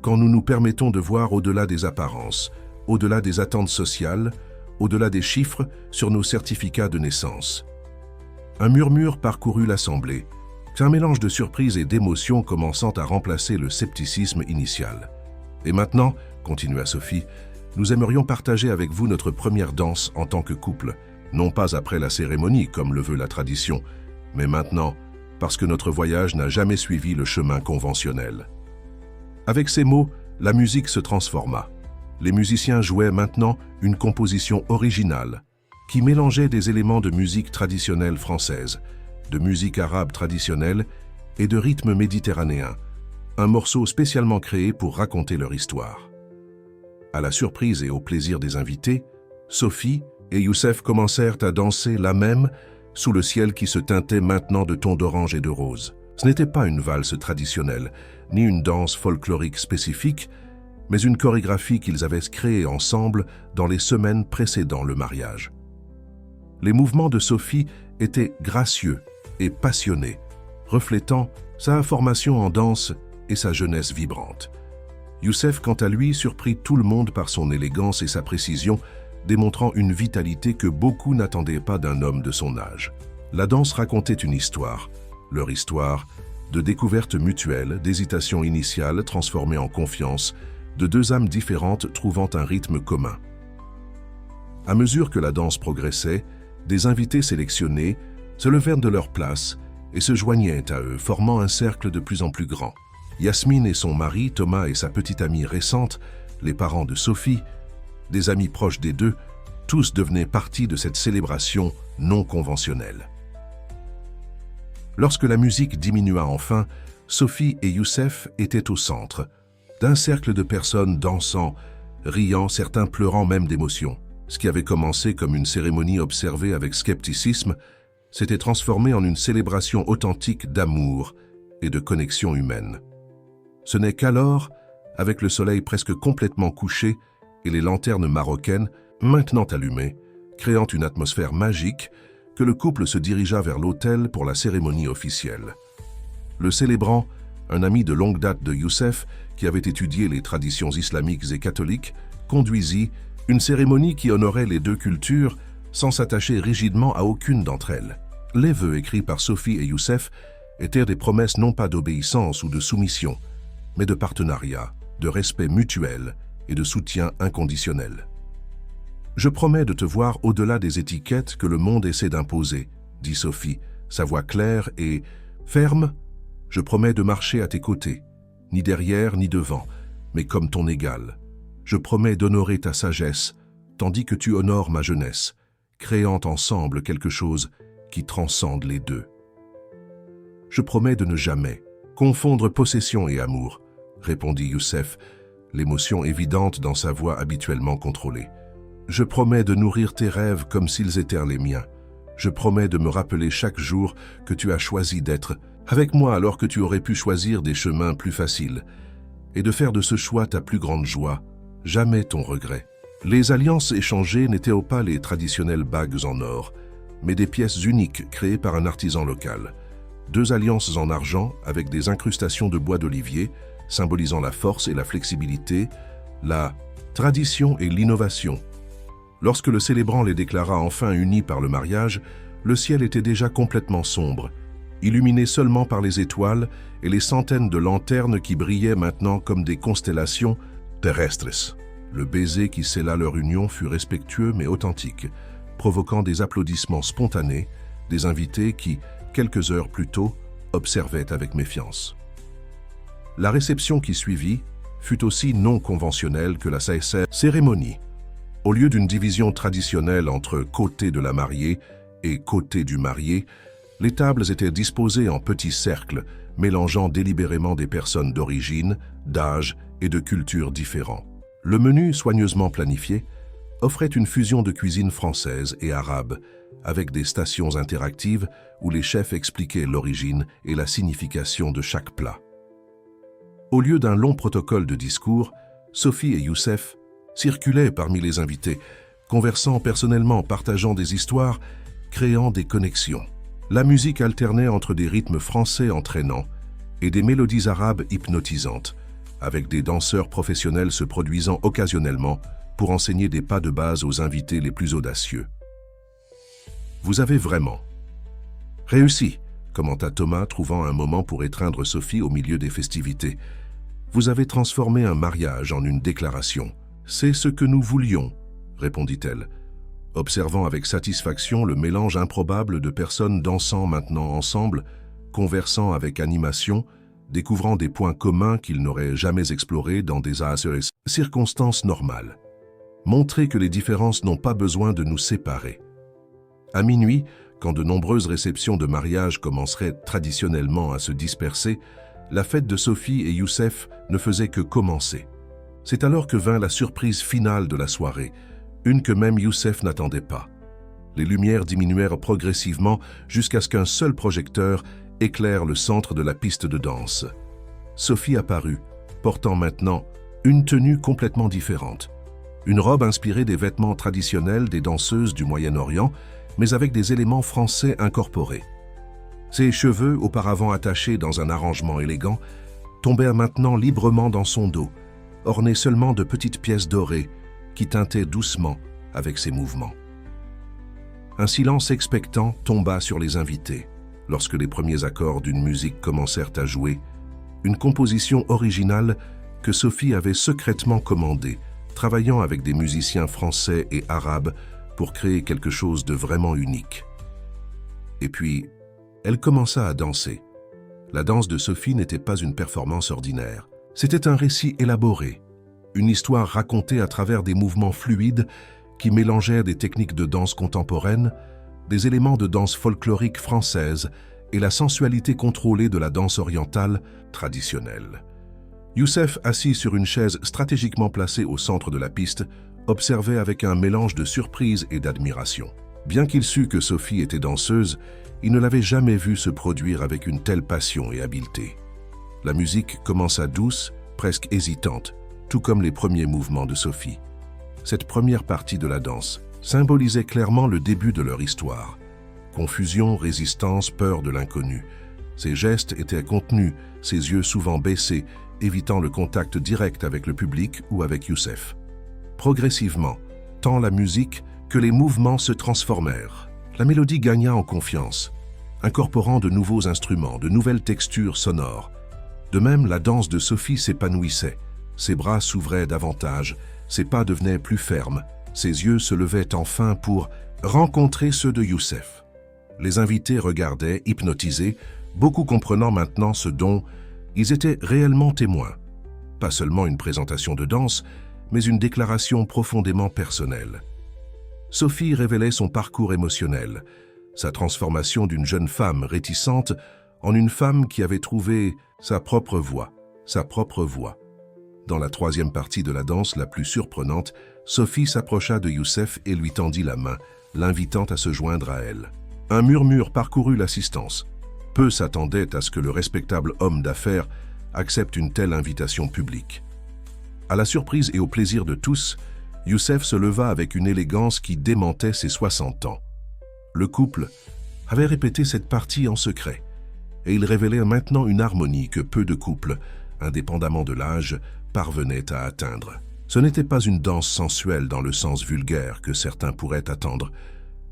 quand nous nous permettons de voir au-delà des apparences, au-delà des attentes sociales, au-delà des chiffres sur nos certificats de naissance. » Un murmure parcourut l'assemblée, un mélange de surprise et d'émotion commençant à remplacer le scepticisme initial. « Et maintenant, » continua Sophie, « nous aimerions partager avec vous notre première danse en tant que couple, non pas après la cérémonie comme le veut la tradition, mais maintenant, parce que notre voyage n'a jamais suivi le chemin conventionnel. » Avec ces mots, la musique se transforma. Les musiciens jouaient maintenant une composition originale qui mélangeait des éléments de musique traditionnelle française, de musique arabe traditionnelle et de rythme méditerranéen, un morceau spécialement créé pour raconter leur histoire. À la surprise et au plaisir des invités, Sophie et Youssef commencèrent à danser la même sous le ciel qui se teintait maintenant de tons d'orange et de rose. Ce n'était pas une valse traditionnelle, ni une danse folklorique spécifique, mais une chorégraphie qu'ils avaient créée ensemble dans les semaines précédant le mariage. Les mouvements de Sophie étaient gracieux et passionnés, reflétant sa formation en danse et sa jeunesse vibrante. Youssef, quant à lui, surprit tout le monde par son élégance et sa précision, démontrant une vitalité que beaucoup n'attendaient pas d'un homme de son âge. La danse racontait une histoire, leur histoire, de découverte mutuelle, d'hésitation initiale transformée en confiance, de deux âmes différentes trouvant un rythme commun. À mesure que la danse progressait, des invités sélectionnés se levèrent de leur place et se joignaient à eux, formant un cercle de plus en plus grand. Yasmine et son mari, Thomas et sa petite amie récente, les parents de Sophie, des amis proches des deux, tous devenaient partie de cette célébration non conventionnelle. Lorsque la musique diminua enfin, Sophie et Youssef étaient au centre d'un cercle de personnes dansant, riant, certains pleurant même d'émotion. Ce qui avait commencé comme une cérémonie observée avec scepticisme s'était transformé en une célébration authentique d'amour et de connexion humaine. Ce n'est qu'alors, avec le soleil presque complètement couché et les lanternes marocaines maintenant allumées, créant une atmosphère magique, que le couple se dirigea vers l'autel pour la cérémonie officielle. Le célébrant, un ami de longue date de Youssef, qui avait étudié les traditions islamiques et catholiques, conduisit une cérémonie qui honorait les deux cultures sans s'attacher rigidement à aucune d'entre elles. Les vœux écrits par Sophie et Youssef étaient des promesses non pas d'obéissance ou de soumission, mais de partenariat, de respect mutuel et de soutien inconditionnel. « Je promets de te voir au-delà des étiquettes que le monde essaie d'imposer, » dit Sophie, sa voix claire et ferme. « Je promets de marcher à tes côtés, ni derrière ni devant, mais comme ton égal. Je promets d'honorer ta sagesse, tandis que tu honores ma jeunesse, créant ensemble quelque chose qui transcende les deux. Je promets de ne jamais confondre possession et amour, » répondit Youssef, l'émotion évidente dans sa voix habituellement contrôlée. « Je promets de nourrir tes rêves comme s'ils étaient les miens. Je promets de me rappeler chaque jour que tu as choisi d'être avec moi alors que tu aurais pu choisir des chemins plus faciles, et de faire de ce choix ta plus grande joie, jamais ton regret. » Les alliances échangées n'étaient pas les traditionnelles bagues en or, mais des pièces uniques créées par un artisan local. 2 alliances en argent avec des incrustations de bois d'olivier, symbolisant la force et la flexibilité, la tradition et l'innovation. Lorsque le célébrant les déclara enfin unis par le mariage, le ciel était déjà complètement sombre, illuminé seulement par les étoiles et les centaines de lanternes qui brillaient maintenant comme des constellations terrestres. Le baiser qui scella leur union fut respectueux mais authentique, provoquant des applaudissements spontanés, des invités qui, quelques heures plus tôt, observaient avec méfiance. La réception qui suivit fut aussi non conventionnelle que la cérémonie. Au lieu d'une division traditionnelle entre côté de la mariée et côté du marié, les tables étaient disposées en petits cercles, mélangeant délibérément des personnes d'origine, d'âge et de cultures différents. Le menu, soigneusement planifié, offrait une fusion de cuisine française et arabe, avec des stations interactives où les chefs expliquaient l'origine et la signification de chaque plat. Au lieu d'un long protocole de discours, Sophie et Youssef circulaient parmi les invités, conversant personnellement, partageant des histoires, créant des connexions. La musique alternait entre des rythmes français entraînants et des mélodies arabes hypnotisantes, avec des danseurs professionnels se produisant occasionnellement pour enseigner des pas de base aux invités les plus audacieux. « Vous avez vraiment réussi », commenta Thomas, trouvant un moment pour étreindre Sophie au milieu des festivités. « Vous avez transformé un mariage en une déclaration. C'est ce que nous voulions, » répondit-elle, observant avec satisfaction le mélange improbable de personnes dansant maintenant ensemble, conversant avec animation, découvrant des points communs qu'ils n'auraient jamais explorés dans des circonstances normales. Montrer que les différences n'ont pas besoin de nous séparer. À minuit, quand de nombreuses réceptions de mariage commenceraient traditionnellement à se disperser, la fête de Sophie et Youssef ne faisait que commencer. C'est alors que vint la surprise finale de la soirée, une que même Youssef n'attendait pas. Les lumières diminuèrent progressivement jusqu'à ce qu'un seul projecteur éclaire le centre de la piste de danse. Sophie apparut, portant maintenant une tenue complètement différente. Une robe inspirée des vêtements traditionnels des danseuses du Moyen-Orient, mais avec des éléments français incorporés. Ses cheveux, auparavant attachés dans un arrangement élégant, tombèrent maintenant librement dans son dos, ornés seulement de petites pièces dorées qui teintaient doucement avec ses mouvements. Un silence expectant tomba sur les invités lorsque les premiers accords d'une musique commencèrent à jouer, une composition originale que Sophie avait secrètement commandée, travaillant avec des musiciens français et arabes pour créer quelque chose de vraiment unique. Et puis, elle commença à danser. La danse de Sophie n'était pas une performance ordinaire. C'était un récit élaboré, une histoire racontée à travers des mouvements fluides qui mélangeaient des techniques de danse contemporaine, des éléments de danse folklorique française et la sensualité contrôlée de la danse orientale traditionnelle. Youssef, assis sur une chaise stratégiquement placée au centre de la piste, observait avec un mélange de surprise et d'admiration. Bien qu'il sût que Sophie était danseuse, il ne l'avait jamais vue se produire avec une telle passion et habileté. La musique commença douce, presque hésitante, tout comme les premiers mouvements de Sophie. Cette première partie de la danse symbolisait clairement le début de leur histoire. Confusion, résistance, peur de l'inconnu. Ses gestes étaient contenus, ses yeux souvent baissés, évitant le contact direct avec le public ou avec Youssef. Progressivement, tant la musique que les mouvements se transformèrent. La mélodie gagna en confiance, incorporant de nouveaux instruments, de nouvelles textures sonores. De même, la danse de Sophie s'épanouissait. Ses bras s'ouvraient davantage, ses pas devenaient plus fermes, ses yeux se levaient enfin pour rencontrer ceux de Youssef. Les invités regardaient, hypnotisés, beaucoup comprenant maintenant ce dont ils étaient réellement témoins. Pas seulement une présentation de danse, mais une déclaration profondément personnelle. Sophie révélait son parcours émotionnel, sa transformation d'une jeune femme réticente en une femme qui avait trouvé sa propre voix. Dans la troisième partie de la danse la plus surprenante, Sophie s'approcha de Youssef et lui tendit la main, l'invitant à se joindre à elle. Un murmure parcourut l'assistance. Peu s'attendaient à ce que le respectable homme d'affaires accepte une telle invitation publique. À la surprise et au plaisir de tous, Youssef se leva avec une élégance qui démentait ses 60 ans. Le couple avait répété cette partie en secret, et il révélait maintenant une harmonie que peu de couples, indépendamment de l'âge, parvenaient à atteindre. Ce n'était pas une danse sensuelle dans le sens vulgaire que certains pourraient attendre,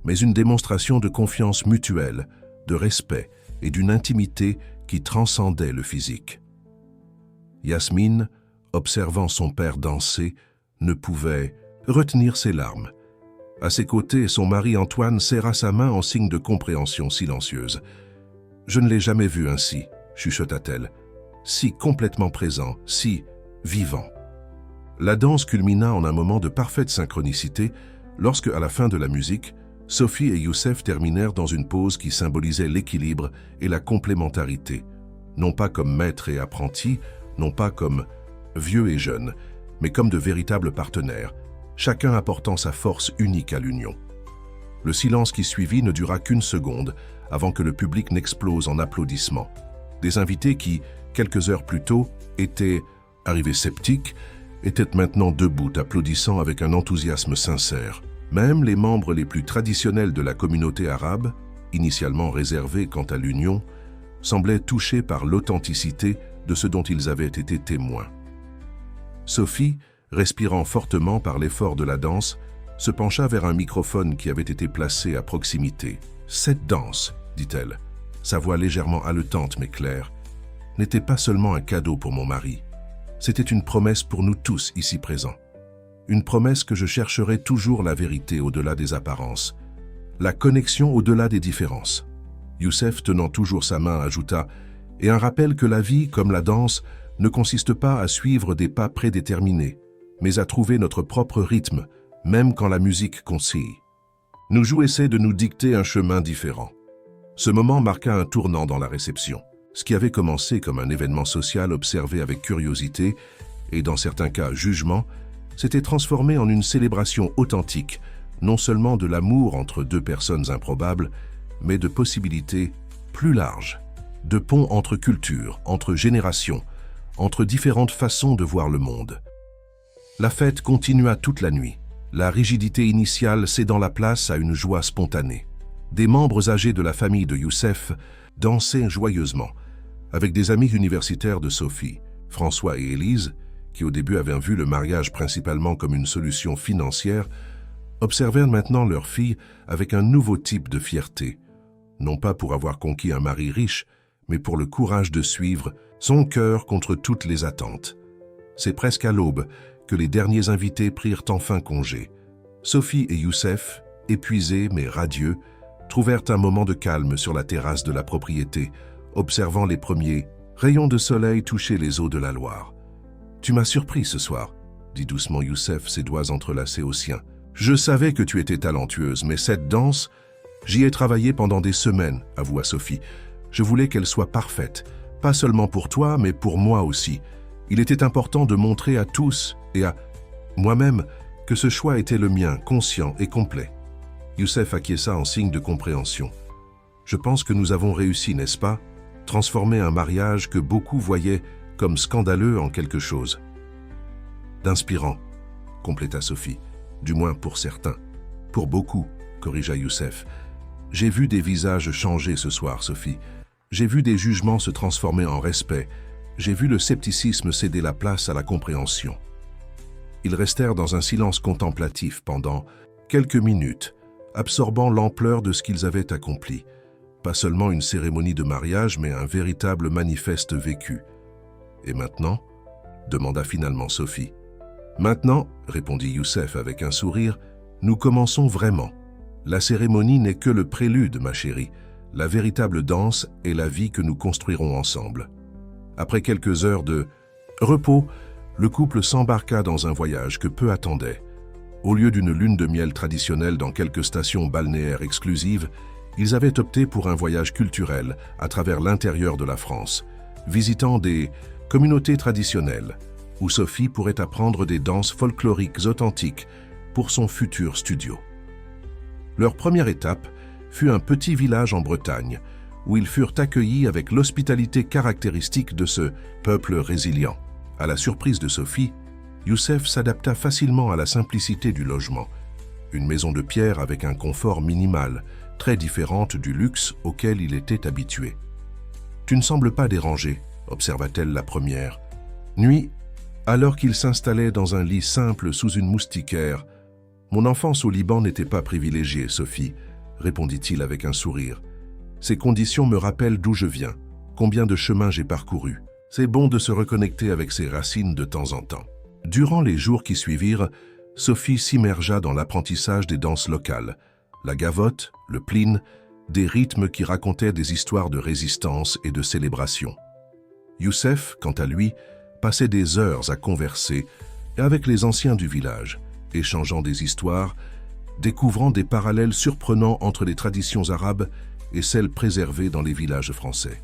mais une démonstration de confiance mutuelle, de respect et d'une intimité qui transcendait le physique. Yasmine, observant son père danser, ne pouvait retenir ses larmes. À ses côtés, son mari Antoine serra sa main en signe de compréhension silencieuse. « Je ne l'ai jamais vu ainsi », chuchota-t-elle, « si complètement présent, si vivant. » La danse culmina en un moment de parfaite synchronicité lorsque, à la fin de la musique, Sophie et Youssef terminèrent dans une pose qui symbolisait l'équilibre et la complémentarité, non pas comme maître et apprenti, non pas comme vieux et jeune, mais comme de véritables partenaires, chacun apportant sa force unique à l'union. Le silence qui suivit ne dura qu'une seconde avant que le public n'explose en applaudissements. Des invités qui, quelques heures plus tôt, étaient arrivés sceptiques, étaient maintenant debout, applaudissant avec un enthousiasme sincère. Même les membres les plus traditionnels de la communauté arabe, initialement réservés quant à l'union, semblaient touchés par l'authenticité de ce dont ils avaient été témoins. Sophie, respirant fortement par l'effort de la danse, se pencha vers un microphone qui avait été placé à proximité. « Cette danse, dit-elle, sa voix légèrement haletante mais claire, n'était pas seulement un cadeau pour mon mari. C'était une promesse pour nous tous ici présents. Une promesse que je chercherai toujours la vérité au-delà des apparences, la connexion au-delà des différences. » Youssef, tenant toujours sa main, ajouta « Et un rappel que la vie, comme la danse, ne consiste pas à suivre des pas prédéterminés, mais à trouver notre propre rythme, même quand la musique concille. » Nous jouissions de nous dicter un chemin différent. Ce moment marqua un tournant dans la réception. Ce qui avait commencé comme un événement social observé avec curiosité et, dans certains cas, jugement, s'était transformé en une célébration authentique, non seulement de l'amour entre deux personnes improbables, mais de possibilités plus larges, de ponts entre cultures, entre générations, entre différentes façons de voir le monde. La fête continua toute la nuit, la rigidité initiale cédant la place à une joie spontanée. Des membres âgés de la famille de Youssef dansaient joyeusement, avec des amis universitaires de Sophie, François et Élise, qui au début avaient vu le mariage principalement comme une solution financière, observèrent maintenant leur fille avec un nouveau type de fierté, non pas pour avoir conquis un mari riche, mais pour le courage de suivre son cœur contre toutes les attentes. C'est presque à l'aube que les derniers invités prirent enfin congé. Sophie et Youssef, épuisés mais radieux, trouvèrent un moment de calme sur la terrasse de la propriété, observant les premiers rayons de soleil toucher les eaux de la Loire. « Tu m'as surpris ce soir, » dit doucement Youssef, ses doigts entrelacés aux siens. « Je savais que tu étais talentueuse, mais cette danse, j'y ai travaillé pendant des semaines, » avoua Sophie. « Je voulais qu'elle soit parfaite, pas seulement pour toi, mais pour moi aussi. Il était important de montrer à tous et à moi-même que ce choix était le mien, conscient et complet. » Youssef acquiesça en signe de compréhension. « Je pense que nous avons réussi, n'est-ce pas? Transformer un mariage que beaucoup voyaient comme scandaleux en quelque chose. D'inspirant, compléta Sophie, du moins pour certains. Pour beaucoup, corrigea Youssef. J'ai vu des visages changer ce soir, Sophie. J'ai vu des jugements se transformer en respect. J'ai vu le scepticisme céder la place à la compréhension. Ils restèrent dans un silence contemplatif pendant quelques minutes, absorbant l'ampleur de ce qu'ils avaient accompli. Pas seulement une cérémonie de mariage, mais un véritable manifeste vécu. « Et maintenant » demanda finalement Sophie. « Maintenant, » répondit Youssef avec un sourire, « nous commençons vraiment. La cérémonie n'est que le prélude, ma chérie. La véritable danse est la vie que nous construirons ensemble. » Après quelques heures de repos, le couple s'embarqua dans un voyage que peu attendaient. Au lieu d'une lune de miel traditionnelle dans quelques stations balnéaires exclusives, ils avaient opté pour un voyage culturel à travers l'intérieur de la France, visitant des communautés traditionnelles, où Sophie pourrait apprendre des danses folkloriques authentiques pour son futur studio. Leur première étape fut un petit village en Bretagne, où ils furent accueillis avec l'hospitalité caractéristique de ce peuple résilient. À la surprise de Sophie, Youssef s'adapta facilement à la simplicité du logement. Une maison de pierre avec un confort minimal, très différente du luxe auquel il était habitué. « Tu ne sembles pas dérangé », observa-t-elle la première. Nuit, alors qu'il s'installait dans un lit simple sous une moustiquaire, « Mon enfance au Liban n'était pas privilégiée, Sophie, » répondit-il avec un sourire. « Ces conditions me rappellent d'où je viens, combien de chemins j'ai parcouru. C'est bon de se reconnecter avec ses racines de temps en temps. » Durant les jours qui suivirent, Sophie s'immergea dans l'apprentissage des danses locales, la gavotte, le pline, des rythmes qui racontaient des histoires de résistance et de célébration. Youssef, quant à lui, passait des heures à converser avec les anciens du village, échangeant des histoires, découvrant des parallèles surprenants entre les traditions arabes et celles préservées dans les villages français.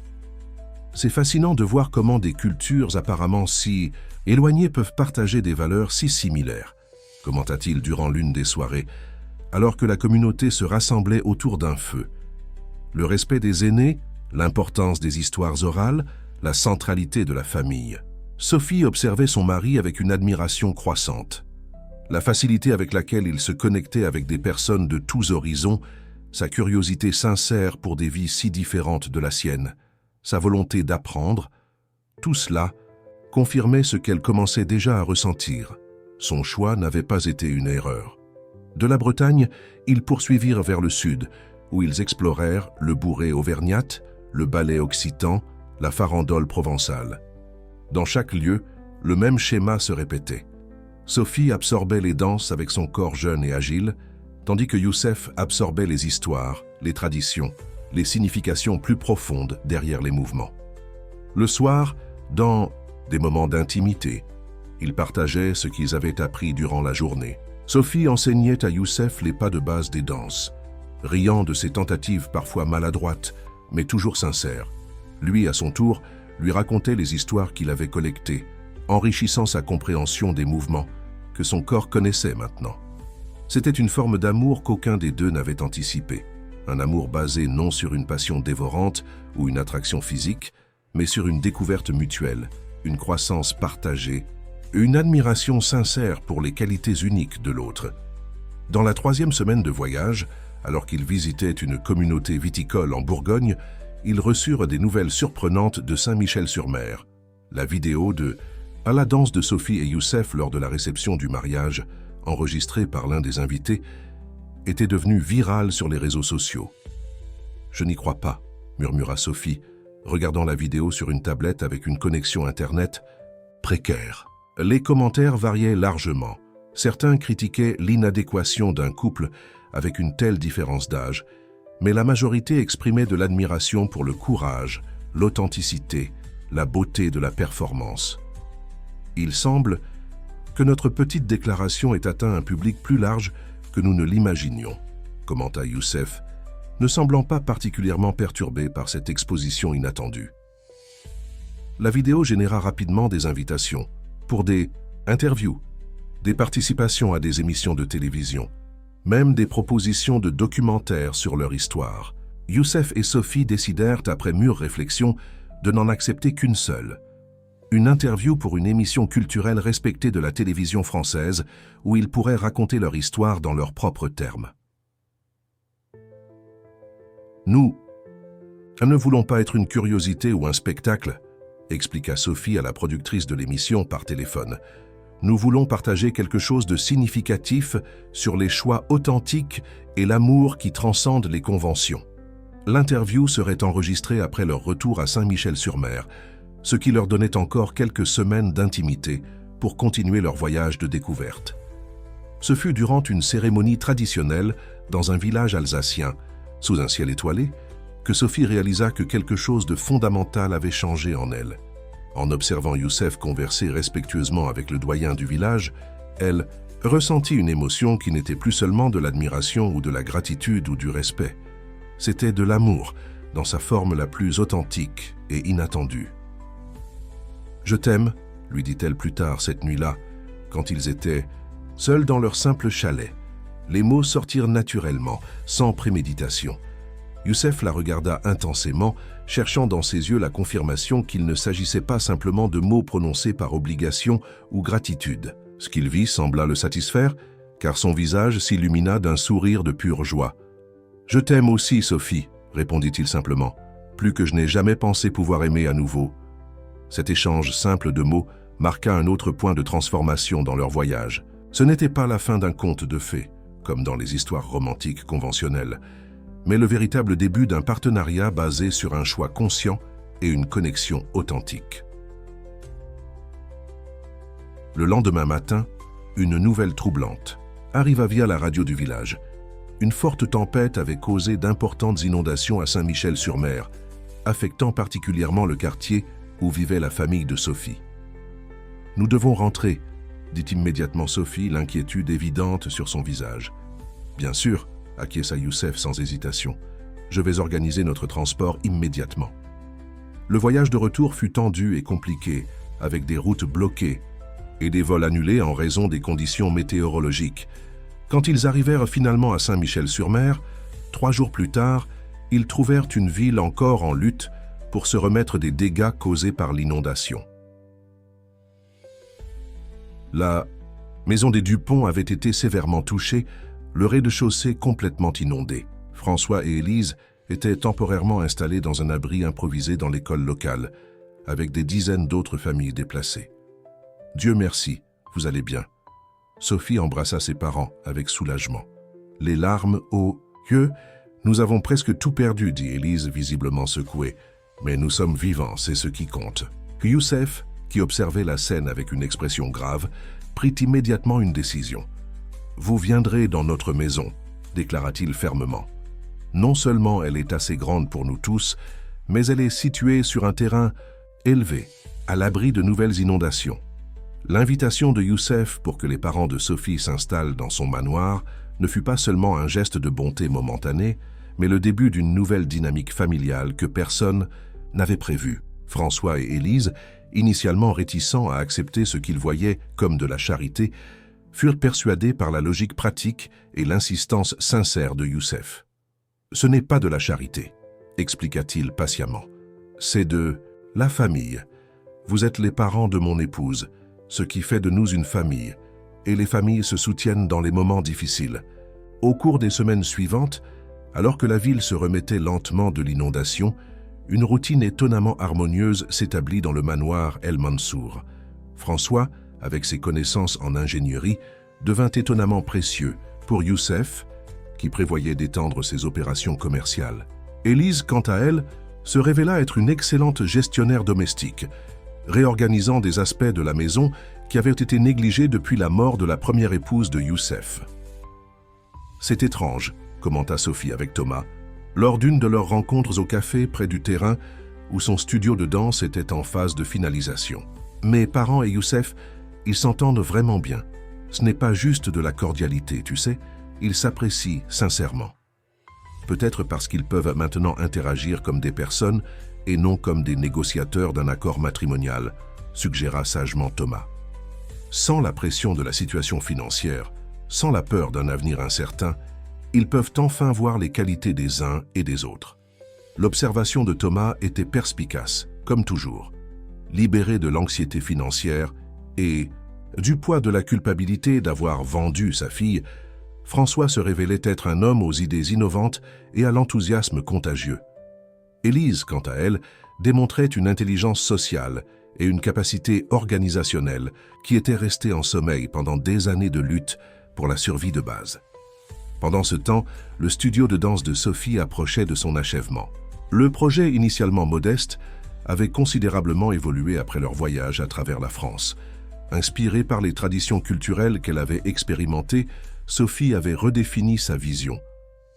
C'est fascinant de voir comment des cultures apparemment si éloignées peuvent partager des valeurs si similaires, commenta-t-il durant l'une des soirées, alors que la communauté se rassemblait autour d'un feu. Le respect des aînés, l'importance des histoires orales, la centralité de la famille. Sophie observait son mari avec une admiration croissante. La facilité avec laquelle il se connectait avec des personnes de tous horizons, sa curiosité sincère pour des vies si différentes de la sienne, sa volonté d'apprendre, tout cela confirmait ce qu'elle commençait déjà à ressentir. Son choix n'avait pas été une erreur. De la Bretagne, ils poursuivirent vers le sud, où ils explorèrent le bourré auvergnate, le ballet occitan, la farandole provençale. Dans chaque lieu, le même schéma se répétait. Sophie absorbait les danses avec son corps jeune et agile, tandis que Youssef absorbait les histoires, les traditions, les significations plus profondes derrière les mouvements. Le soir, dans des moments d'intimité, ils partageaient ce qu'ils avaient appris durant la journée. Sophie enseignait à Youssef les pas de base des danses, riant de ses tentatives parfois maladroites, mais toujours sincères. Lui, à son tour, lui racontait les histoires qu'il avait collectées, enrichissant sa compréhension des mouvements que son corps connaissait maintenant. C'était une forme d'amour qu'aucun des deux n'avait anticipé, un amour basé non sur une passion dévorante ou une attraction physique, mais sur une découverte mutuelle, une croissance partagée, une admiration sincère pour les qualités uniques de l'autre. Dans la 3e semaine de voyage, alors qu'ils visitaient une communauté viticole en Bourgogne, ils reçurent des nouvelles surprenantes de Saint-Michel-sur-Mer. La vidéo de « À la danse de Sophie et Youssef lors de la réception du mariage », enregistrée par l'un des invités, était devenue virale sur les réseaux sociaux. « Je n'y crois pas », murmura Sophie, regardant la vidéo sur une tablette avec une connexion Internet précaire. Les commentaires variaient largement. Certains critiquaient l'inadéquation d'un couple avec une telle différence d'âge, mais la majorité exprimait de l'admiration pour le courage, l'authenticité, la beauté de la performance. Il semble que notre petite déclaration ait atteint un public plus large que nous ne l'imaginions, commenta Youssef, ne semblant pas particulièrement perturbé par cette exposition inattendue. La vidéo généra rapidement des invitations pour des interviews, des participations à des émissions de télévision, même des propositions de documentaires sur leur histoire. Youssef et Sophie décidèrent, après mûre réflexion, de n'en accepter qu'une seule, Une interview pour une émission culturelle respectée de la télévision française où ils pourraient raconter leur histoire dans leurs propres termes. Nous ne voulons pas être une curiosité ou un spectacle, expliqua Sophie à la productrice de l'émission par téléphone. Nous voulons partager quelque chose de significatif sur les choix authentiques et l'amour qui transcendent les conventions. L'interview serait enregistrée après leur retour à Saint-Michel-sur-Mer, ce qui leur donnait encore quelques semaines d'intimité pour continuer leur voyage de découverte. Ce fut durant une cérémonie traditionnelle dans un village alsacien, sous un ciel étoilé, que Sophie réalisa que quelque chose de fondamental avait changé en elle. En observant Youssef converser respectueusement avec le doyen du village, elle ressentit une émotion qui n'était plus seulement de l'admiration ou de la gratitude ou du respect. C'était de l'amour, dans sa forme la plus authentique et inattendue. « Je t'aime », lui dit-elle plus tard cette nuit-là, quand ils étaient seuls dans leur simple chalet. Les mots sortirent naturellement, sans préméditation. Youssef la regarda intensément, cherchant dans ses yeux la confirmation qu'il ne s'agissait pas simplement de mots prononcés par obligation ou gratitude. Ce qu'il vit sembla le satisfaire, car son visage s'illumina d'un sourire de pure joie. « Je t'aime aussi, Sophie », répondit-il simplement, « plus que je n'ai jamais pensé pouvoir aimer à nouveau. » Cet échange simple de mots marqua un autre point de transformation dans leur voyage. Ce n'était pas la fin d'un conte de fées, comme dans les histoires romantiques conventionnelles, mais le véritable début d'un partenariat basé sur un choix conscient et une connexion authentique. Le lendemain matin, une nouvelle troublante arriva via la radio du village. Une forte tempête avait causé d'importantes inondations à Saint-Michel-sur-Mer, affectant particulièrement le quartier où vivait la famille de Sophie. « Nous devons rentrer », dit immédiatement Sophie, l'inquiétude évidente sur son visage. « Bien sûr », acquiesça Youssef sans hésitation. « Je vais organiser notre transport immédiatement. » Le voyage de retour fut tendu et compliqué, avec des routes bloquées et des vols annulés en raison des conditions météorologiques. Quand ils arrivèrent finalement à Saint-Michel-sur-Mer, 3 jours plus tard, ils trouvèrent une ville encore en lutte pour se remettre des dégâts causés par l'inondation. La maison des Dupont avait été sévèrement touchée, le rez-de-chaussée complètement inondé. François et Élise étaient temporairement installés dans un abri improvisé dans l'école locale, avec des dizaines d'autres familles déplacées. « Dieu merci, vous allez bien. » Sophie embrassa ses parents avec soulagement. Les larmes aux yeux, « Nous avons presque tout perdu, » dit Élise, visiblement secouée. « Mais nous sommes vivants, c'est ce qui compte. » Youssef, qui observait la scène avec une expression grave, prit immédiatement une décision. « Vous viendrez dans notre maison, » déclara-t-il fermement. « Non seulement elle est assez grande pour nous tous, mais elle est située sur un terrain élevé, à l'abri de nouvelles inondations. » L'invitation de Youssef pour que les parents de Sophie s'installent dans son manoir ne fut pas seulement un geste de bonté momentanée, mais le début d'une nouvelle dynamique familiale que personne n'avait prévue. François et Élise, initialement réticents à accepter ce qu'ils voyaient comme de la charité, furent persuadés par la logique pratique et l'insistance sincère de Youssef. « Ce n'est pas de la charité, » expliqua-t-il patiemment. « C'est de la famille. Vous êtes les parents de mon épouse, ce qui fait de nous une famille, et les familles se soutiennent dans les moments difficiles. » Au cours des semaines suivantes, alors que la ville se remettait lentement de l'inondation, une routine étonnamment harmonieuse s'établit dans le manoir El Mansour. François, avec ses connaissances en ingénierie, devint étonnamment précieux pour Youssef, qui prévoyait d'étendre ses opérations commerciales. Élise, quant à elle, se révéla être une excellente gestionnaire domestique, réorganisant des aspects de la maison qui avaient été négligés depuis la mort de la première épouse de Youssef. « C'est étrange », commenta Sophie avec Thomas, lors d'une de leurs rencontres au café près du terrain où son studio de danse était en phase de finalisation. « Mes parents et Youssef, ils s'entendent vraiment bien. Ce n'est pas juste de la cordialité, tu sais, ils s'apprécient sincèrement. Peut-être parce qu'ils peuvent maintenant interagir comme des personnes et non comme des négociateurs d'un accord matrimonial, suggéra sagement Thomas. Sans la pression de la situation financière, sans la peur d'un avenir incertain, ils peuvent enfin voir les qualités des uns et des autres. L'observation de Thomas était perspicace, comme toujours. libéré de l'anxiété financière et du poids de la culpabilité d'avoir vendu sa fille, François se révélait être un homme aux idées innovantes et à l'enthousiasme contagieux. Élise, quant à elle, démontrait une intelligence sociale et une capacité organisationnelle qui étaient restées en sommeil pendant des années de lutte pour la survie de base. Pendant ce temps, le studio de danse de Sophie approchait de son achèvement. Le projet initialement modeste avait considérablement évolué après leur voyage à travers la France. Inspirée par les traditions culturelles qu'elle avait expérimentées, Sophie avait redéfini sa vision.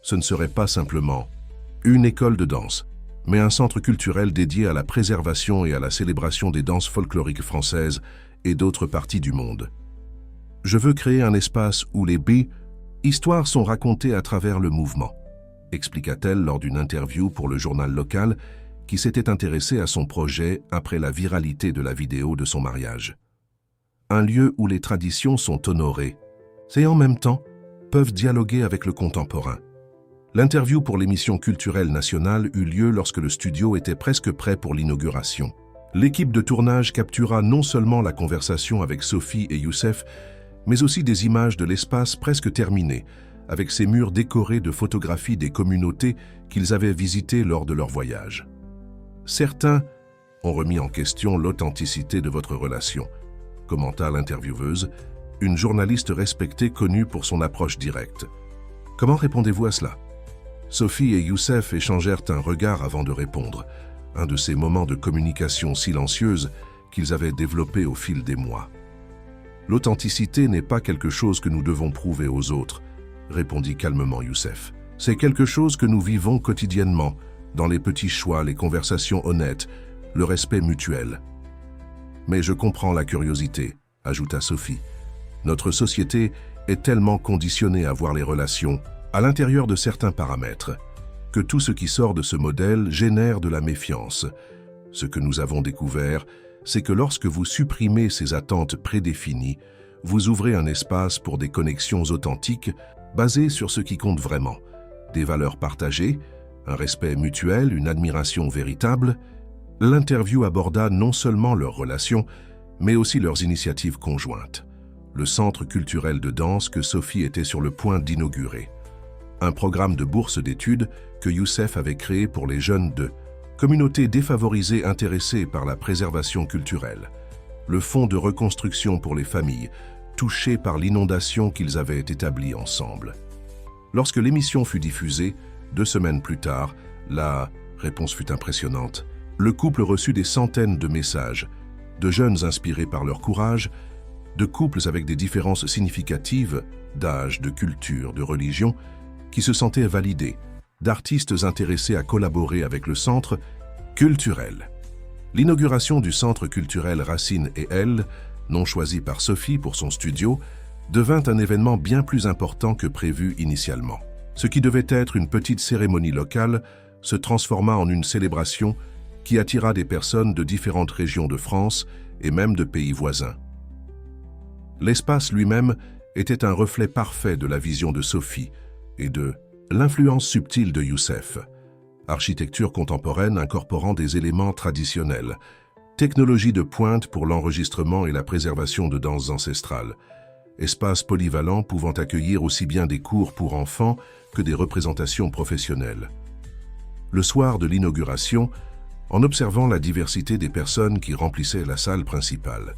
Ce ne serait pas simplement une école de danse, mais un centre culturel dédié à la préservation et à la célébration des danses folkloriques françaises et d'autres parties du monde. « Je veux créer un espace où les histoires sont racontées à travers le mouvement », expliqua-t-elle lors d'une interview pour le journal local qui s'était intéressé à son projet après la viralité de la vidéo de son mariage. Un lieu où les traditions sont honorées et en même temps peuvent dialoguer avec le contemporain. L'interview pour l'émission culturelle nationale eut lieu lorsque le studio était presque prêt pour l'inauguration. L'équipe de tournage captura non seulement la conversation avec Sophie et Youssef, mais aussi des images de l'espace presque terminé, avec ses murs décorés de photographies des communautés qu'ils avaient visitées lors de leur voyage. Certains ont remis en question l'authenticité de votre relation, commenta l'intervieweuse, une journaliste respectée connue pour son approche directe. Comment répondez-vous à cela? Sophie et Youssef échangèrent un regard avant de répondre, un de ces moments de communication silencieuse qu'ils avaient développés au fil des mois. L'authenticité n'est pas quelque chose que nous devons prouver aux autres, répondit calmement Youssef. C'est quelque chose que nous vivons quotidiennement, dans les petits choix, les conversations honnêtes, le respect mutuel. Mais je comprends la curiosité, ajouta Sophie. Notre société est tellement conditionnée à voir les relations à l'intérieur de certains paramètres que tout ce qui sort de ce modèle génère de la méfiance. Ce que nous avons découvert, c'est que lorsque vous supprimez ces attentes prédéfinies, vous ouvrez un espace pour des connexions authentiques basées sur ce qui compte vraiment, des valeurs partagées, un respect mutuel, une admiration véritable. L'interview aborda non seulement leurs relations, mais aussi leurs initiatives conjointes. Le centre culturel de danse que Sophie était sur le point d'inaugurer. Un programme de bourse d'études que Youssef avait créé pour les jeunes de communautés défavorisées intéressées par la préservation culturelle. Le fonds de reconstruction pour les familles touchées par l'inondation qu'ils avaient établi ensemble. Lorsque l'émission fut diffusée, 2 semaines plus tard, la réponse fut impressionnante. Le couple reçut des centaines de messages, de jeunes inspirés par leur courage, de couples avec des différences significatives d'âge, de culture, de religion, qui se sentaient validés, d'artistes intéressés à collaborer avec le centre culturel. L'inauguration du centre culturel Racine et Elle, non choisi par Sophie pour son studio, devint un événement bien plus important que prévu initialement. Ce qui devait être une petite cérémonie locale se transforma en une célébration qui attira des personnes de différentes régions de France et même de pays voisins. L'espace lui-même était un reflet parfait de la vision de Sophie et de l'influence subtile de Youssef. Architecture contemporaine incorporant des éléments traditionnels, technologie de pointe pour l'enregistrement et la préservation de danses ancestrales, espace polyvalent pouvant accueillir aussi bien des cours pour enfants que des représentations professionnelles. Le soir de l'inauguration, en observant la diversité des personnes qui remplissaient la salle principale,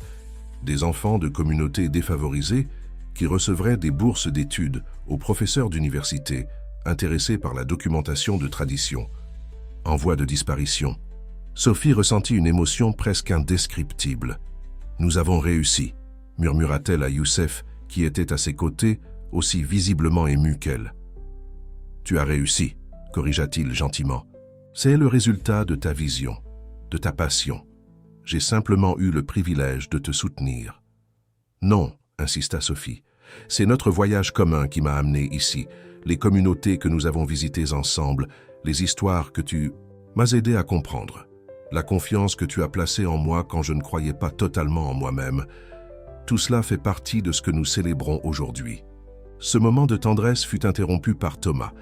des enfants de communautés défavorisées qui recevraient des bourses d'études aux professeurs d'université intéressés par la documentation de traditions, en voie de disparition. Sophie ressentit une émotion presque indescriptible. « Nous avons réussi », murmura-t-elle à Youssef, qui était à ses côtés, aussi visiblement ému qu'elle. « Tu as réussi », corrigea-t-il gentiment. « C'est le résultat de ta vision, de ta passion. J'ai simplement eu le privilège de te soutenir. » « Non, » insista Sophie, « c'est notre voyage commun qui m'a amené ici, les communautés que nous avons visitées ensemble, les histoires que tu m'as aidé à comprendre, la confiance que tu as placée en moi quand je ne croyais pas totalement en moi-même. Tout cela fait partie de ce que nous célébrons aujourd'hui. » Ce moment de tendresse fut interrompu par Thomas,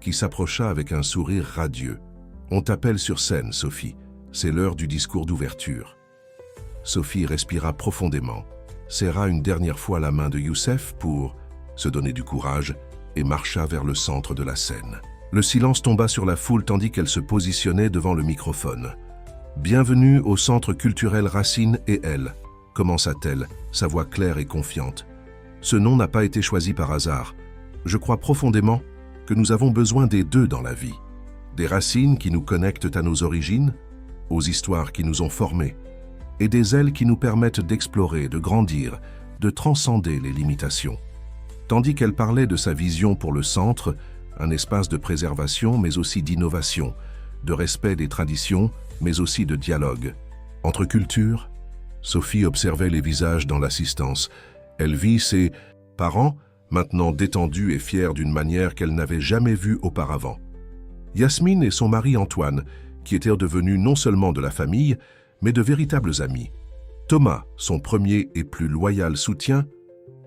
qui s'approcha avec un sourire radieux. « On t'appelle sur scène, Sophie. C'est l'heure du discours d'ouverture. » Sophie respira profondément, serra une dernière fois la main de Youssef pour se donner du courage et marcha vers le centre de la scène. Le silence tomba sur la foule tandis qu'elle se positionnait devant le microphone. « Bienvenue au Centre culturel Racine et elle », commença-t-elle, sa voix claire et confiante. « Ce nom n'a pas été choisi par hasard. Je crois profondément que nous avons besoin des deux dans la vie. Des racines qui nous connectent à nos origines, aux histoires qui nous ont formés, et des ailes qui nous permettent d'explorer, de grandir, de transcender les limitations. » Tandis qu'elle parlait de sa vision pour le centre, un espace de préservation mais aussi d'innovation, de respect des traditions mais aussi de dialogue. Entre cultures, Sophie observait les visages dans l'assistance. Elle vit ses parents, maintenant détendus et fiers d'une manière qu'elle n'avait jamais vue auparavant. Yasmine et son mari Antoine, qui étaient devenus non seulement de la famille, mais de véritables amis. Thomas, son premier et plus loyal soutien,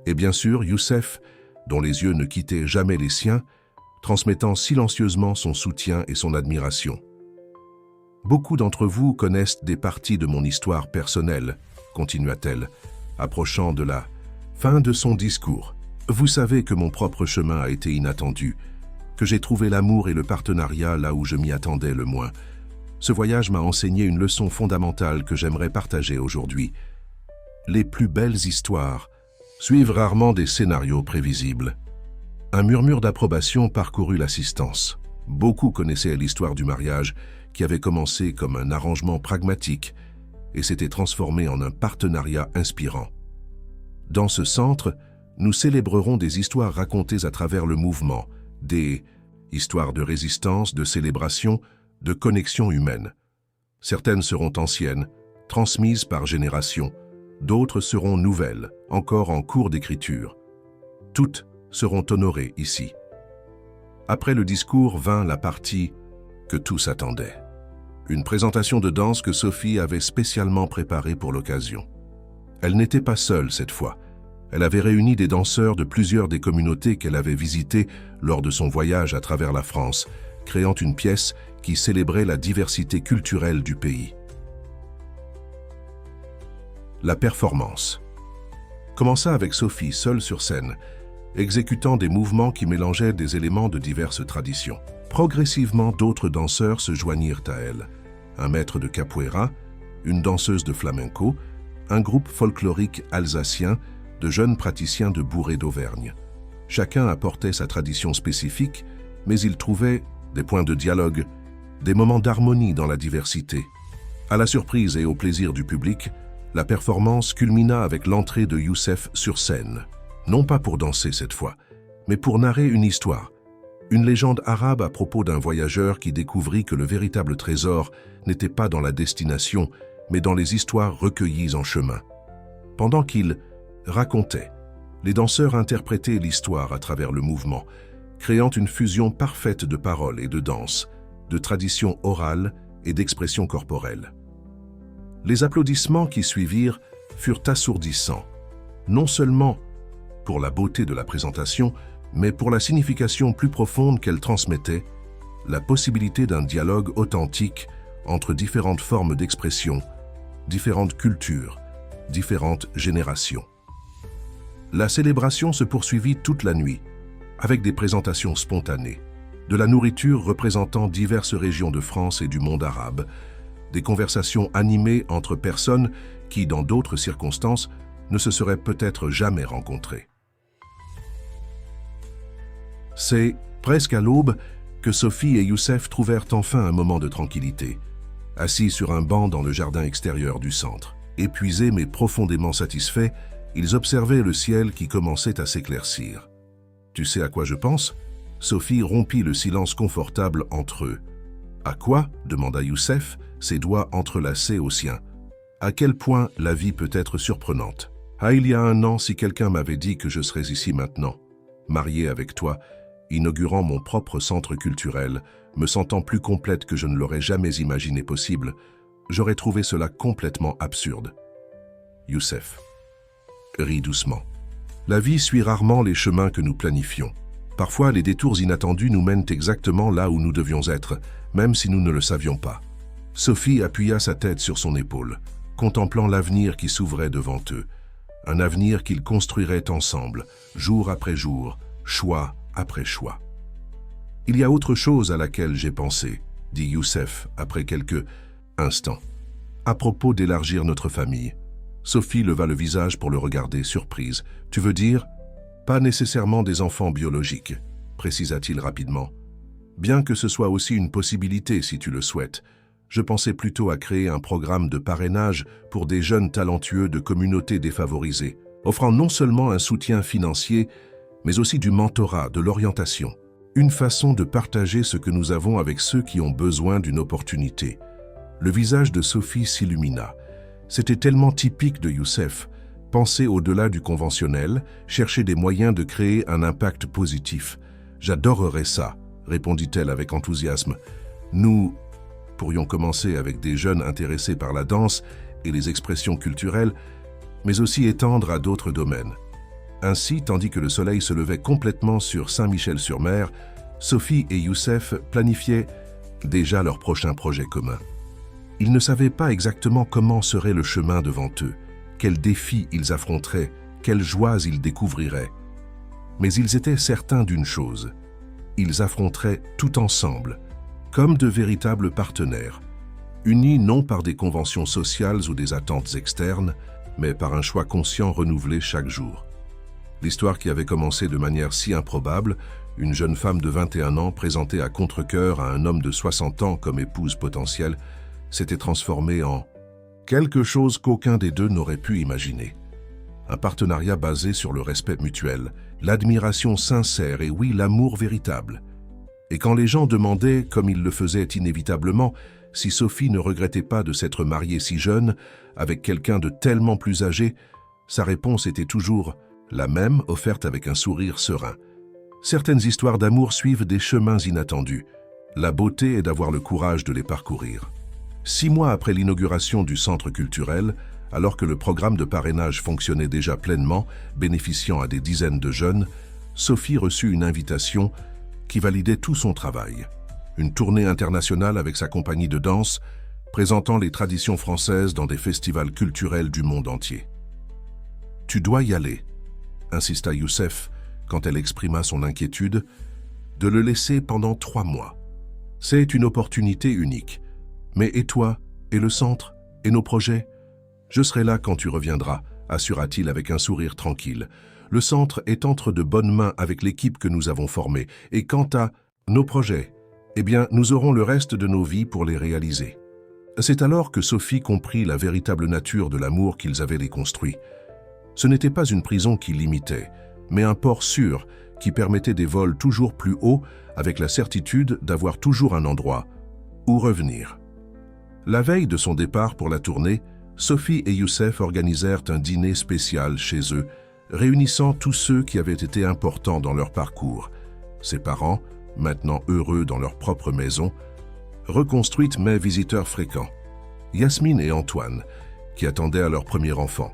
et bien sûr Youssef, dont les yeux ne quittaient jamais les siens, transmettant silencieusement son soutien et son admiration. Beaucoup d'entre vous connaissent des parties de mon histoire personnelle, continua-t-elle, approchant de la fin de son discours. Vous savez que mon propre chemin a été inattendu, que j'ai trouvé l'amour et le partenariat là où je m'y attendais le moins. Ce voyage m'a enseigné une leçon fondamentale que j'aimerais partager aujourd'hui. Les plus belles histoires suivent rarement des scénarios prévisibles. Un murmure d'approbation parcourut l'assistance. Beaucoup connaissaient l'histoire du mariage qui avait commencé comme un arrangement pragmatique et s'était transformé en un partenariat inspirant. Dans ce centre, nous célébrerons des histoires racontées à travers le mouvement, des histoires de résistance, de célébration, de connexion humaine. Certaines seront anciennes, transmises par génération, d'autres seront nouvelles, encore en cours d'écriture. Toutes seront honorées ici. Après le discours vint la partie que tous attendaient. Une présentation de danse que Sophie avait spécialement préparée pour l'occasion. Elle n'était pas seule cette fois. Elle avait réuni des danseurs de plusieurs des communautés qu'elle avait visitées lors de son voyage à travers la France, créant une pièce qui célébrait la diversité culturelle du pays. La performance commença avec Sophie seule sur scène, exécutant des mouvements qui mélangeaient des éléments de diverses traditions. Progressivement, d'autres danseurs se joignirent à elle. Un maître de capoeira, une danseuse de flamenco, un groupe folklorique alsacien, de jeunes praticiens de bourrées d'Auvergne. Chacun apportait sa tradition spécifique, mais ils trouvaient des points de dialogue, des moments d'harmonie dans la diversité. À la surprise et au plaisir du public, la performance culmina avec l'entrée de Youssef sur scène. Non pas pour danser cette fois, mais pour narrer une histoire, une légende arabe à propos d'un voyageur qui découvrit que le véritable trésor n'était pas dans la destination, mais dans les histoires recueillies en chemin. Pendant qu'il racontait, les danseurs interprétaient l'histoire à travers le mouvement, créant une fusion parfaite de paroles et de danse, de traditions orales et d'expressions corporelles. Les applaudissements qui suivirent furent assourdissants, non seulement pour la beauté de la présentation, mais pour la signification plus profonde qu'elle transmettait, la possibilité d'un dialogue authentique entre différentes formes d'expression, différentes cultures, différentes générations. La célébration se poursuivit toute la nuit, avec des présentations spontanées, de la nourriture représentant diverses régions de France et du monde arabe, des conversations animées entre personnes qui, dans d'autres circonstances, ne se seraient peut-être jamais rencontrées. C'est presque à l'aube que Sophie et Youssef trouvèrent enfin un moment de tranquillité, assis sur un banc dans le jardin extérieur du centre. Épuisés mais profondément satisfaits, ils observaient le ciel qui commençait à s'éclaircir. « Tu sais à quoi je pense ?» Sophie rompit le silence confortable entre eux. « À quoi ?» demanda Youssef, ses doigts entrelacés aux siens. « À quel point la vie peut être surprenante. Ah, il y a 1 an, si quelqu'un m'avait dit que je serais ici maintenant, marié avec toi, inaugurant mon propre centre culturel, me sentant plus complète que je ne l'aurais jamais imaginé possible, j'aurais trouvé cela complètement absurde. » Youssef rit doucement. La vie suit rarement les chemins que nous planifions. Parfois, les détours inattendus nous mènent exactement là où nous devions être, même si nous ne le savions pas. Sophie appuya sa tête sur son épaule. contemplant l'avenir qui s'ouvrait devant eux, un avenir qu'ils construiraient ensemble, jour après jour, choix après choix. « Il y a autre chose à laquelle j'ai pensé, » dit Youssef après quelques instants. « À propos d'élargir notre famille. » Sophie leva le visage pour le regarder, surprise. « Tu veux dire, pas nécessairement des enfants biologiques, » précisa-t-il rapidement. « Bien que ce soit aussi une possibilité si tu le souhaites. Je pensais plutôt à créer un programme de parrainage pour des jeunes talentueux de communautés défavorisées, offrant non seulement un soutien financier, mais aussi du mentorat, de l'orientation. Une façon de partager ce que nous avons avec ceux qui ont besoin d'une opportunité. » Le visage de Sophie s'illumina. C'était tellement typique de Youssef. Penser au-delà du conventionnel, chercher des moyens de créer un impact positif. « J'adorerais ça », répondit-elle avec enthousiasme. « Nous pourrions commencer avec des jeunes intéressés par la danse et les expressions culturelles, mais aussi étendre à d'autres domaines. » Ainsi, tandis que le soleil se levait complètement sur Saint-Michel-sur-Mer, Sophie et Youssef planifiaient déjà leur prochain projet commun. Ils ne savaient pas exactement comment serait le chemin devant eux, quels défis ils affronteraient, quelles joies ils découvriraient. Mais ils étaient certains d'une chose, ils affronteraient tout ensemble, comme de véritables partenaires, unis non par des conventions sociales ou des attentes externes, mais par un choix conscient renouvelé chaque jour. L'histoire qui avait commencé de manière si improbable, une jeune femme de 21 ans présentée à contre-cœur à un homme de 60 ans comme épouse potentielle, s'était transformée en quelque chose qu'aucun des deux n'aurait pu imaginer. Un partenariat basé sur le respect mutuel, l'admiration sincère et oui, l'amour véritable. Et quand les gens demandaient, comme ils le faisaient inévitablement, si Sophie ne regrettait pas de s'être mariée si jeune, avec quelqu'un de tellement plus âgé, sa réponse était toujours la même, offerte avec un sourire serein. Certaines histoires d'amour suivent des chemins inattendus. La beauté est d'avoir le courage de les parcourir. 6 mois après l'inauguration du centre culturel, alors que le programme de parrainage fonctionnait déjà pleinement, bénéficiant à des dizaines de jeunes, Sophie reçut une invitation qui validait tout son travail. Une tournée internationale avec sa compagnie de danse, présentant les traditions françaises dans des festivals culturels du monde entier. « Tu dois y aller », insista Youssef quand elle exprima son inquiétude, de le laisser pendant 3 mois. « C'est une opportunité unique. Mais et toi, et le centre, et nos projets ? Je serai là quand tu reviendras, assura-t-il avec un sourire tranquille. Le centre est entre de bonnes mains avec l'équipe que nous avons formée. Et quant à nos projets, eh bien, nous aurons le reste de nos vies pour les réaliser. » C'est alors que Sophie comprit la véritable nature de l'amour qu'ils avaient construit. Ce n'était pas une prison qui limitait, mais un port sûr qui permettait des vols toujours plus hauts avec la certitude d'avoir toujours un endroit où revenir. La veille de son départ pour la tournée, Sophie et Youssef organisèrent un dîner spécial chez eux, réunissant tous ceux qui avaient été importants dans leur parcours. Ses parents, maintenant heureux dans leur propre maison, reconstruite mais visiteurs fréquents. Yasmine et Antoine, qui attendaient à leur premier enfant.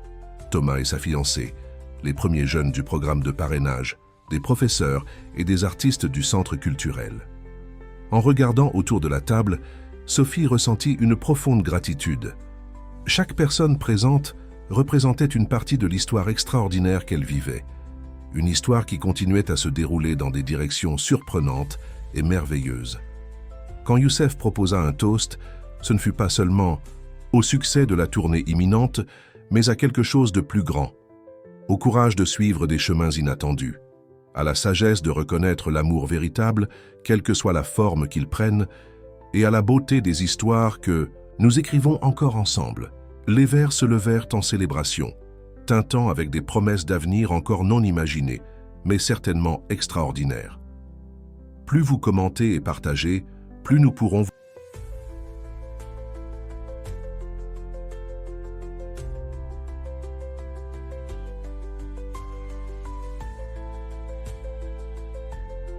Thomas et sa fiancée, les premiers jeunes du programme de parrainage, des professeurs et des artistes du centre culturel. En regardant autour de la table, Sophie ressentit une profonde gratitude. Chaque personne présente représentait une partie de l'histoire extraordinaire qu'elle vivait. Une histoire qui continuait à se dérouler dans des directions surprenantes et merveilleuses. Quand Youssef proposa un toast, ce ne fut pas seulement au succès de la tournée imminente, mais à quelque chose de plus grand. Au courage de suivre des chemins inattendus. À la sagesse de reconnaître l'amour véritable, quelle que soit la forme qu'il prenne, et à la beauté des histoires que nous écrivons encore ensemble. Les vers se levèrent en célébration, tintant avec des promesses d'avenir encore non imaginées, mais certainement extraordinaires. Plus vous commentez et partagez, plus nous pourrons